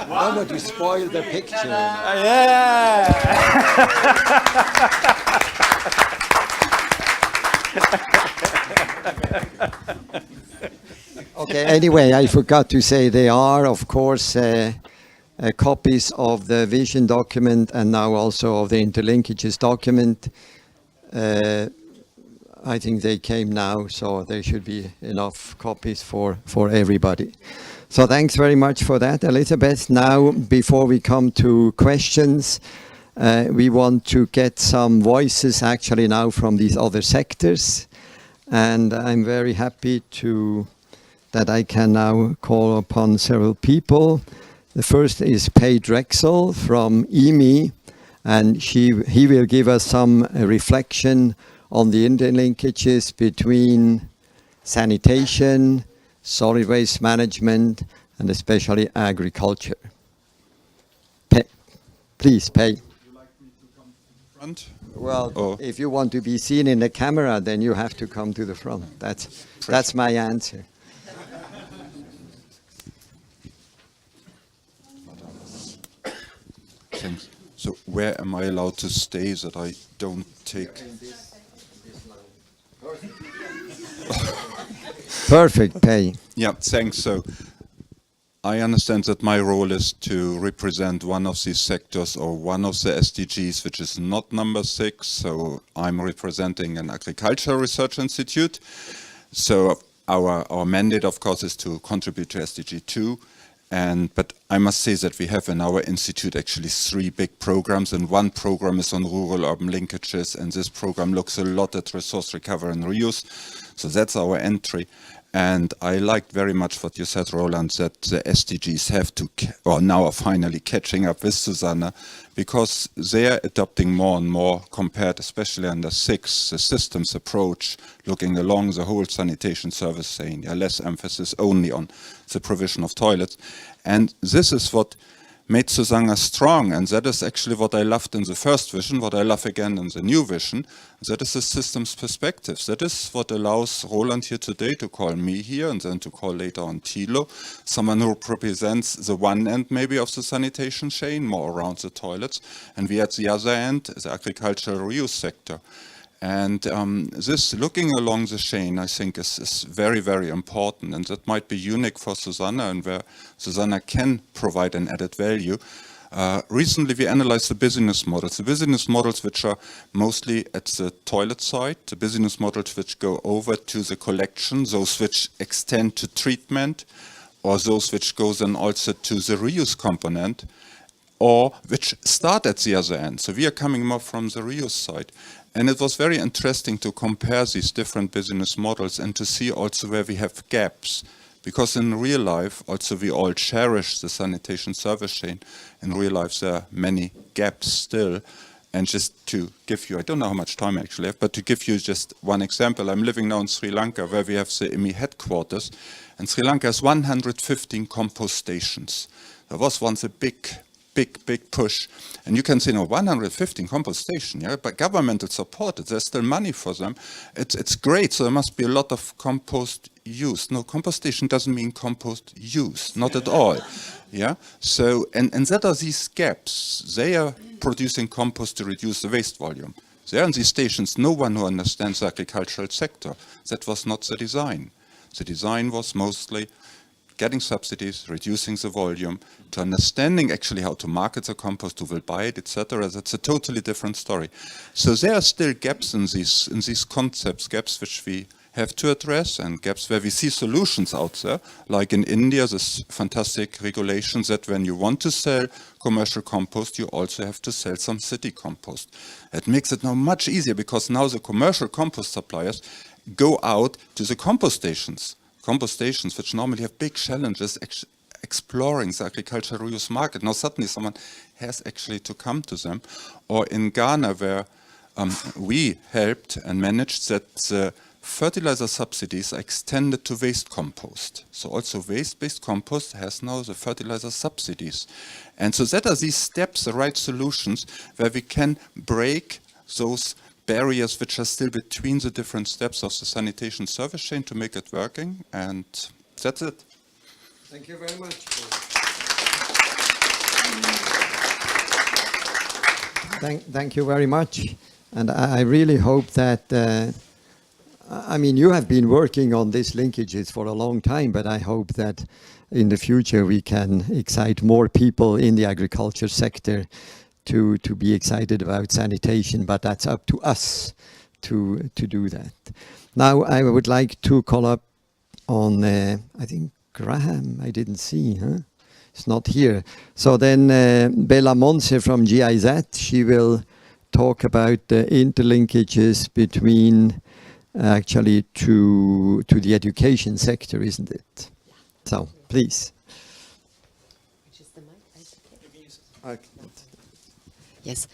want to spoil the picture. Yeah. Okay, anyway, I forgot to say there are, of course, copies of the vision document and now also of the interlinkages document. I think they came now, so there should be enough copies for everybody. So thanks very much for that, Elisabeth. Now, before we come to questions, we want to get some voices actually now from these other sectors. And I'm very happy that I can now call upon several people. The first is Pei Drexel from EME, and he will give us some reflection on the interlinkages between sanitation, solid waste management, and especially agriculture. Please, Pei. Would you like me to come to the front? Well, if you want to be seen in the camera, then you have to come to the front. That's my answer. Thanks. So where am I allowed to stay that I don't take... Perfect, Pei. Yeah, thanks. So I understand that my role is to represent one of these sectors or one of the SDGs, which is not number 6. So I'm representing an agricultural research institute. So our mandate, of course, is to contribute to SDG 2. But I must say that we have in our institute actually 3 big programs, and one program is on rural-urban linkages, and this program looks a lot at resource recovery and reuse. So that's our entry. And I liked very much what you said, Roland, that the SDGs have to, or now are finally catching up with SuSanA, because they are adopting more and more compared, especially under 6, the systems approach, looking along the whole sanitation service, saying less emphasis only on the provision of toilets. And this is what made SuSanA strong, and that is actually what I loved in the first vision, what I love again in the new vision. That is the systems perspective. That is what allows Roland here today to call me here and then to call later on Thilo, someone who represents the one end maybe of the sanitation chain, more around the toilets, and we at the other end, the agricultural reuse sector. And this looking along the chain, I think, is very, very important, and that might be unique for SuSanA and where SuSanA can provide an added value. Recently, we analyzed the business models which are mostly at the toilet side, the business models which go over to the collection, those which extend to treatment, or those which go then also to the reuse component, or which start at the other end. So we are coming more from the reuse side. And it was very interesting to compare these different business models and to see also where we have gaps. Because in real life, also we all cherish the sanitation service chain. In real life, there are many gaps still. And just to give you, I don't know how much time I actually have, but to give you just one example, I'm living now in Sri Lanka, where we have the IMI headquarters. And Sri Lanka has 115 compost stations. There was once a big push. And you can say, no, 115 compost station, yeah, but governmental supported, there's still money for them. It's great, so there must be a lot of compost use. No, compost station doesn't mean compost use, not at all. Yeah, so, and that are these gaps. They are producing compost to reduce the waste volume. There in these stations, no one who understands the agricultural sector. That was not the design. The design was mostly getting subsidies, reducing the volume, to understanding actually how to market the compost, who will buy it, etc. That's a totally different story. So there are still gaps in these concepts, gaps which we have to address, and gaps where we see solutions out there, like in India, this fantastic regulation that when you want to sell commercial compost, you also have to sell some city compost. It makes it now much easier, because now the commercial compost suppliers go out to the compost stations, which normally have big challenges exploring the agricultural reuse market. Now suddenly someone has actually to come to them. Or in Ghana, where we helped and managed that the fertilizer subsidies are extended to waste compost. So also waste-based compost has now the fertilizer subsidies. And so that are these steps, the right solutions, where we can break those barriers which are still between the different steps of the sanitation service chain to make it working, and that's it. Thank you very much. Thank you very much. And I really hope that, I mean, you have been working on these linkages for a long time, but I hope that in the future we can excite more people in the agriculture sector to be excited about sanitation, but that's up to us to do that. Now I would like to call up on, I think Graham, I didn't see, huh? It's not here. So then Bella Monse from GIZ, she will talk about the interlinkages between actually to the education sector, isn't it? So please. Yes.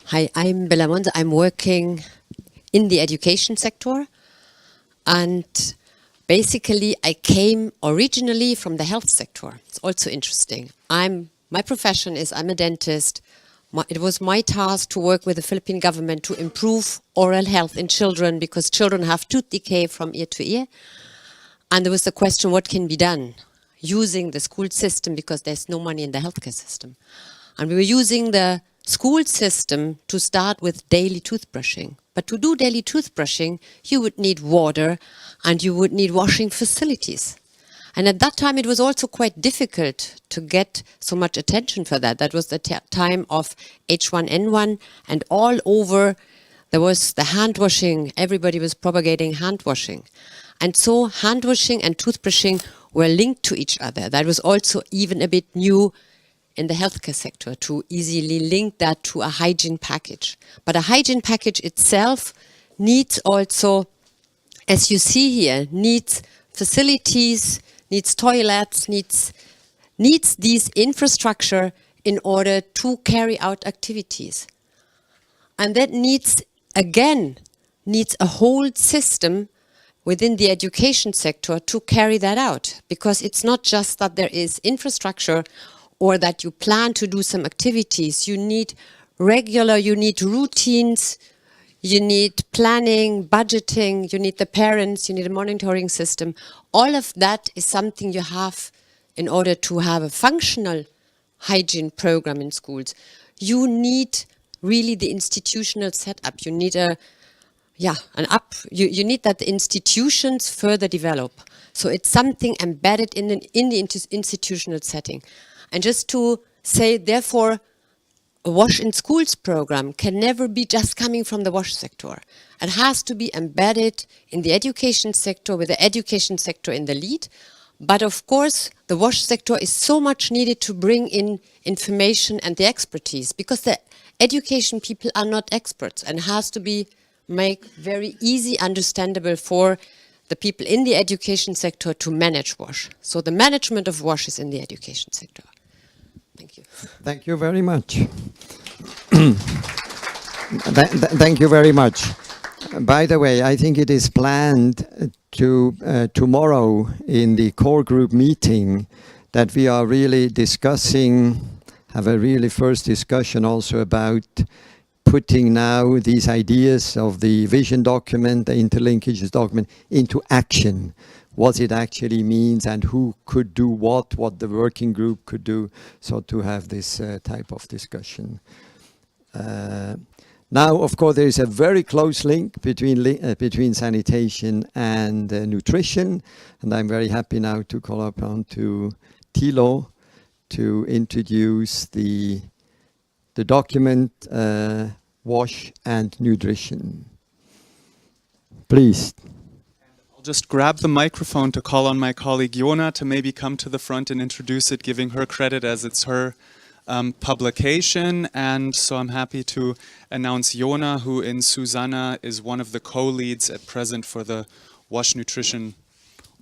Hi, I'm Bella Monza. I'm working in the education sector, and basically I came originally from the health sector. It's also interesting. My profession is I'm a dentist. It was my task to work with the Philippine government to improve oral health in children, because children have tooth decay from ear to ear. And there was the question, what can be done using the school system, because there's no money in the healthcare system. And we were using the school system to start with daily toothbrushing. But to do daily toothbrushing, you would need water and you would need washing facilities. And at that time, it was also quite difficult to get so much attention for that. That was the time of H1N1, and all over there was the hand washing. Everybody was propagating hand washing. And so hand washing and toothbrushing were linked to each other. That was also even a bit new in the healthcare sector, to easily link that to a hygiene package. But a hygiene package itself needs also, as you see here, needs facilities, needs toilets, needs these infrastructure in order to carry out activities. And that needs a whole system within the education sector to carry that out. Because it's not just that there is infrastructure or that you plan to do some activities, you need routines, you need planning, budgeting, you need the parents, you need a monitoring system. All of that is something you have in order to have a functional hygiene program in schools. You need really the institutional setup. You need you need that the institutions further develop. So it's something embedded in the institutional setting. And just to say, therefore, a WASH in schools program can never be just coming from the WASH sector. It has to be embedded in the education sector, with the education sector in the lead. But of course, the WASH sector is so much needed to bring in information and the expertise, because the education people are not experts, and has to be made very easy understandable for the people in the education sector to manage WASH. So the management of WASH is in the education sector. Thank you. Thank you very much. Thank you very much. By the way, I think it is planned to tomorrow in the core group meeting that we are really discussing, have a really first discussion also about putting now these ideas of the vision document, the interlinkages document, into action. What it actually means and who could do what the working group could do, so to have this type of discussion. Now, of course, there is a very close link between sanitation and nutrition, and I'm very happy now to call upon to Thilo to introduce the document WASH and Nutrition. Please. I'll just grab the microphone to call on my colleague Jona to maybe come to the front and introduce it, giving her credit as it's her publication. And so I'm happy to announce Jona, who in SuSanA is one of the co-leads at present for the WASH Nutrition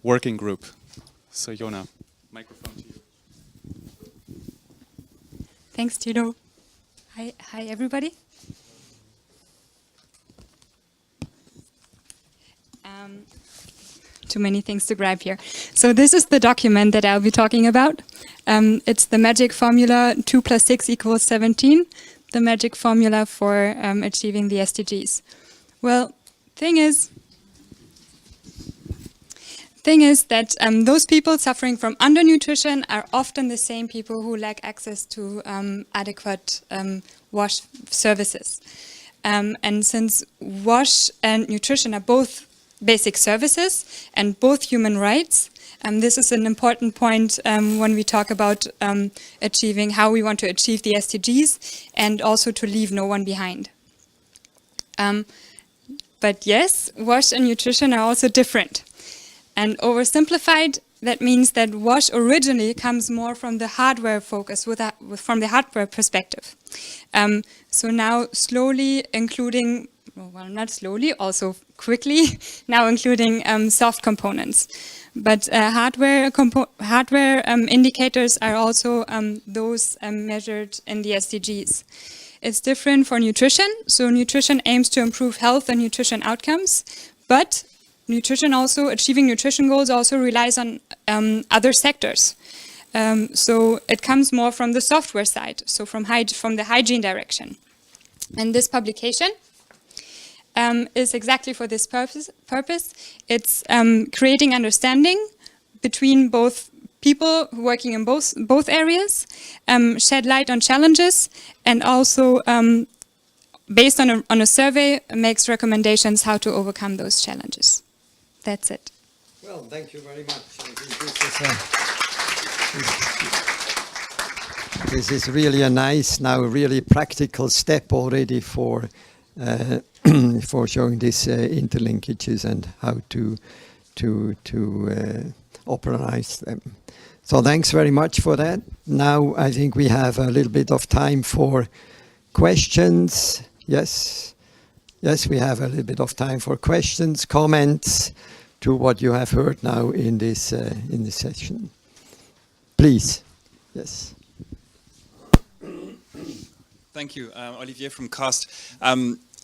Working Group. So Jona, microphone to you. Thanks, Tino. Hi, everybody. Too many things to grab here. So this is the document that I'll be talking about. It's the magic formula 2 + 6 = 17, the magic formula for achieving the SDGs. Well, thing is that those people suffering from undernutrition are often the same people who lack access to adequate WASH services. And since WASH and nutrition are both basic services and both human rights, this is an important point when we talk about achieving how we want to achieve the SDGs and also to leave no one behind. But yes, WASH and nutrition are also different. And oversimplified, that means that WASH originally comes more from the hardware focus, from the hardware perspective. So now slowly including, well, not slowly, also quickly, now including soft components. But hardware indicators are also those measured in the SDGs. It's different for nutrition. So nutrition aims to improve health and nutrition outcomes, but achieving nutrition goals also relies on other sectors. So it comes more from the software side, so from the hygiene direction. And this publication is exactly for this purpose. It's creating understanding between both people working in both areas, shed light on challenges, and also based on a survey makes recommendations how to overcome those challenges. That's it. Well, thank you very much. I think this is really a nice, now really practical step already for showing these interlinkages and how to operationalize them. So thanks very much for that. Now I think we have a little bit of time for questions. Yes, we have a little bit of time for questions, comments to what you have heard now in this session. Please, yes. Thank you, Olivier from CAST.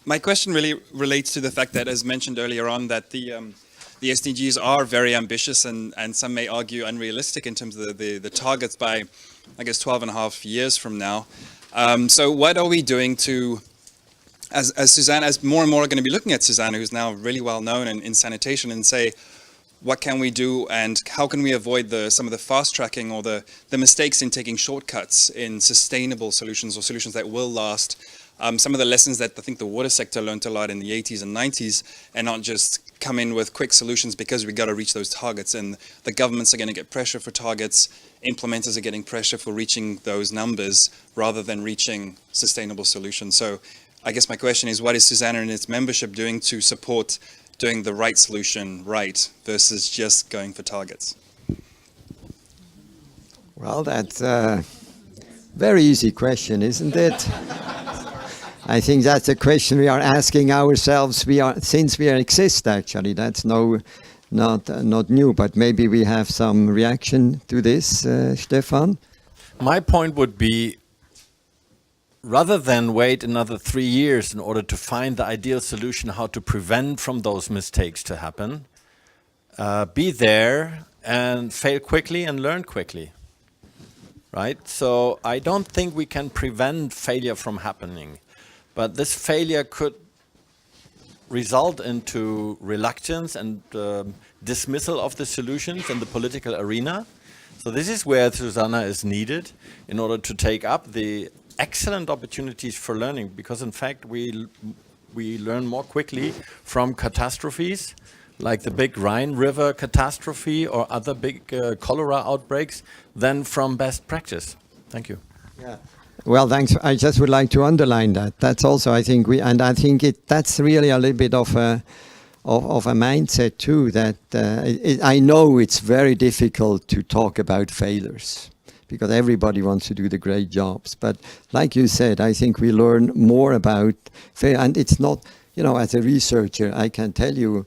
My question really relates to the fact that, as mentioned earlier on, that the the SDGs are very ambitious and some may argue unrealistic in terms of the targets by, I guess, 12 and a half years from now. So what are we doing to, as SuSanA, as more and more are going to be looking at SuSanA, who's now really well known in sanitation, and say, what can we do and how can we avoid some of the fast tracking or the mistakes in taking shortcuts in sustainable solutions or solutions that will last? Some of the lessons that I think the water sector learned a lot in the 80s and 90s, and not just come in with quick solutions because we got to reach those targets, and the governments are going to get pressure for targets, implementers are getting pressure for reaching those numbers rather than reaching sustainable solutions. So I guess my question is, what is SuSanA and its membership doing to support doing the right solution right versus just going for targets? Well, that's a very easy question, isn't it? I think that's a question we are asking ourselves. Since we exist, actually. That's not new, but maybe we have some reaction to this, Stefan. My point would be, rather than wait another 3 years in order to find the ideal solution how to prevent from those mistakes to happen, be there and fail quickly and learn quickly. Right? So I don't think we can prevent failure from happening. But this failure could result into reluctance and dismissal of the solutions in the political arena. So this is where SuSanA is needed in order to take up the excellent opportunities for learning, because in fact we learn more quickly from catastrophes like the big Rhine River catastrophe or other big cholera outbreaks than from best practice. Thank you. Yeah. Well, thanks. I just would like to underline that. That's also, I think, that's really a little bit of a mindset too. That I know it's very difficult to talk about failures because everybody wants to do the great jobs. But like you said, I think we learn more about failure, and it's not, as a researcher, I can tell you,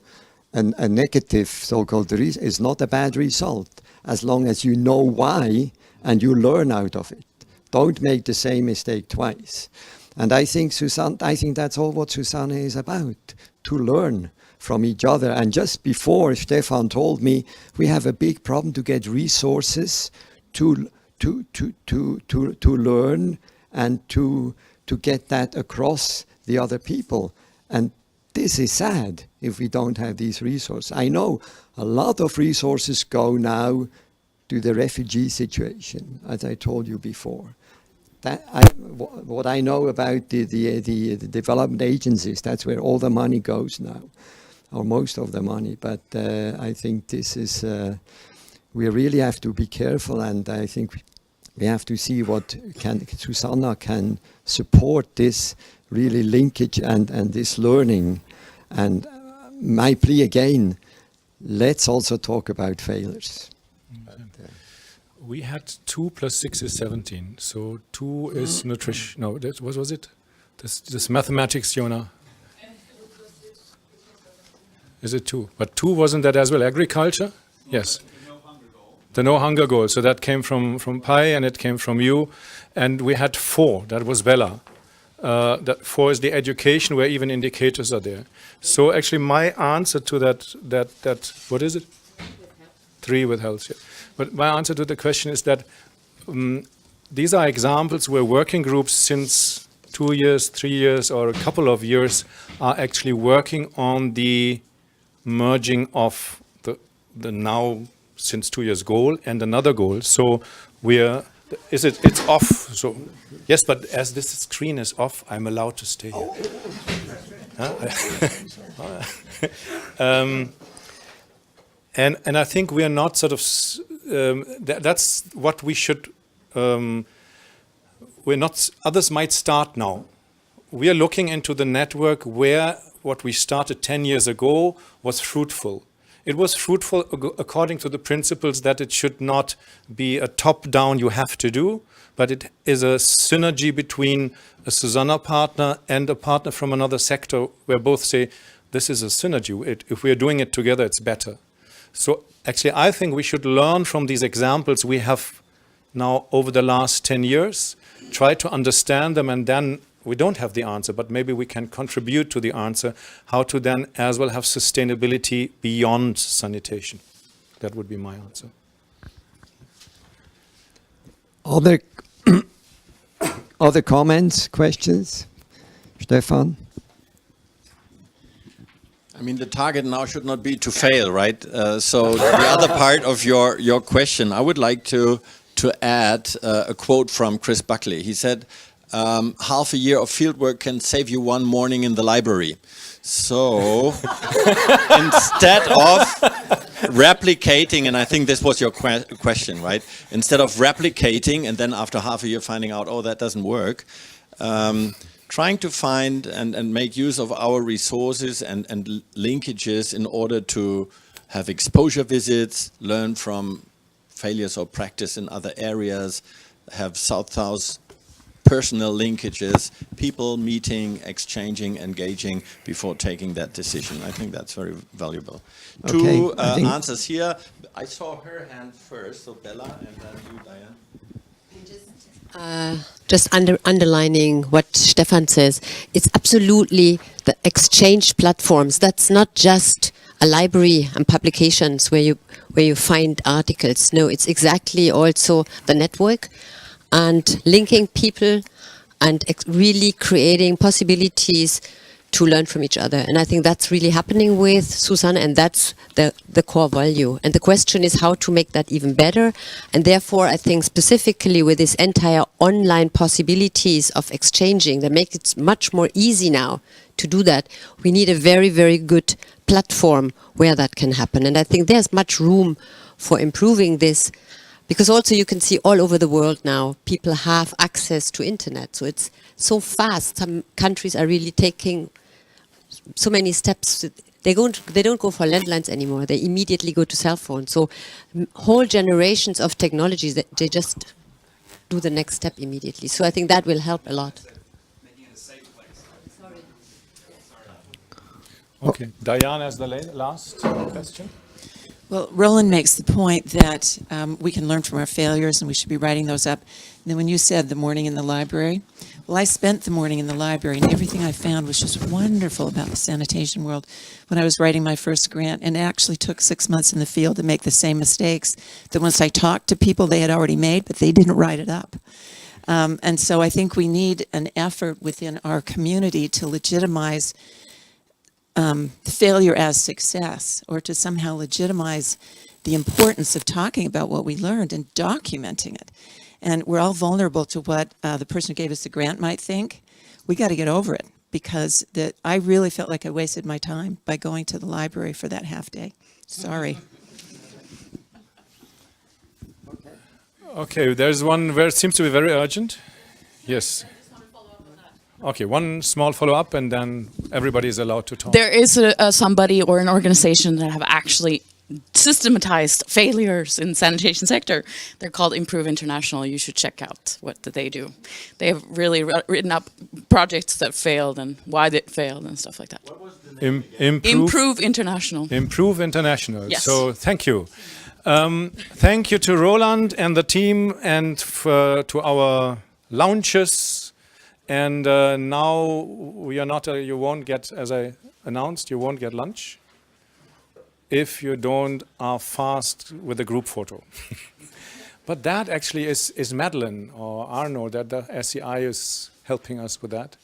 a negative so-called is not a bad result as long as you know why and you learn out of it. Don't make the same mistake twice. And I think that's all what SuSanA is about, to learn from each other. And just before Stefan told me, we have a big problem to get resources to learn and to get that across the other people. And this is sad if we don't have these resources. I know a lot of resources go now to the refugee situation, as I told you before. What I know about the development agencies, that's where all the money goes now, or most of the money. But I think this is, we really have to be careful, and I think we have to see what SuSanA can support this really linkage and this learning. And my plea again, let's also talk about failures. We had 2 + 6 is 17. So 2 is nutrition. No, what was it? This mathematics, Jona. Is it 2? But 2 wasn't that as well? Agriculture? Yes. The no hunger goal. So that came from Pai and it came from you. And we had 4. That was Bella. That 4 is the education where even indicators are there. So actually my answer to that what is it? 3 with health. Yeah. But my answer to the question is that these are examples where working groups since 2 years, 3 years, or a couple of years are actually working on the merging of the now since 2 years goal and another goal. So it's off. So yes, but as this screen is off, I'm allowed to stay here. And I think we are not sort of. That's what we should. We're not. Others might start now. We are looking into the network where what we started 10 years ago was fruitful. It was fruitful according to the principles that it should not be a top-down you have to do, but it is a synergy between a SuSanA partner and a partner from another sector where both say, this is a synergy. If we are doing it together, it's better. So actually, I think we should learn from these examples we have now over the last 10 years, try to understand them, and then we don't have the answer, but maybe we can contribute to the answer, how to then as well have sustainability beyond sanitation. That would be my answer. Other comments, questions? Stefan? I mean, the target now should not be to fail, right? So the other part of your question, I would like to add a quote from Chris Buckley. He said, half a year of fieldwork can save you one morning in the library. So instead of replicating, and I think this was your question, right? Instead of replicating and then after half a year finding out, oh, that doesn't work, trying to find and make use of our resources and linkages in order to have exposure visits, learn from failures or practice in other areas, have South-South personal linkages, people meeting, exchanging, engaging before taking that decision. I think that's very valuable. Okay, Two answers here. I saw her hand first, so Bella, and then you, Diane. Just underlining what Stefan says, it's absolutely the exchange platforms. That's not just a library and publications where you find articles. No, it's exactly also the network and linking people and really creating possibilities to learn from each other. And I think that's really happening with SuSanA, and that's the core value. And the question is how to make that even better. And therefore, I think specifically with this entire online possibilities of exchanging that make it much more easy now to do that, we need a very, very good platform where that can happen. And I think there's much room for improving this, because also you can see all over the world now, people have access to internet. So it's so fast. Some countries are really taking so many steps. They don't go for landlines anymore. They immediately go to cell phones. So whole generations of technologies, they just do the next step immediately. So I think that will help a lot. Okay, Diane as the last question. Well, Roland makes the point that we can learn from our failures and we should be writing those up. And then when you said the morning in the library, well, I spent the morning in the library and everything I found was just wonderful about the sanitation world when I was writing my first grant, and it actually took 6 months in the field to make the same mistakes that once I talked to people they had already made, but they didn't write it up. And so I think we need an effort within our community to legitimize failure as success, or to somehow legitimize the importance of talking about what we learned and documenting it. And we're all vulnerable to what the person who gave us the grant might think. We got to get over it, because I really felt like I wasted my time by going to the library for that half day. Sorry. Okay, there's one where it seems to be very urgent. Yes. Okay, one small follow-up and then everybody is allowed to talk. There is somebody or an organization that have actually systematized failures in the sanitation sector. They're called Improve International. You should check out what they do. They have really written up projects that failed and why they failed and stuff like that. What was the name? Improve International. Improve International. Yes. So thank you. Thank you to Roland and the team, and to our lounges. And now we are not, you won't get, as I announced, you won't get lunch if you don't are fast with a group photo. But that actually is Madeleine or Arne, that the SEI is helping us with that.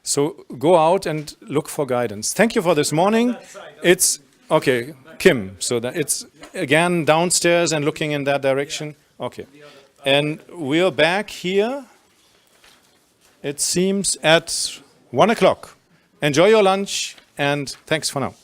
So go out and look for guidance. Thank you for this morning. It's, okay, Kim, so that it's again downstairs and looking in that direction. Okay. And we're back here. It seems at 1 o'clock. Enjoy your lunch and thanks for now.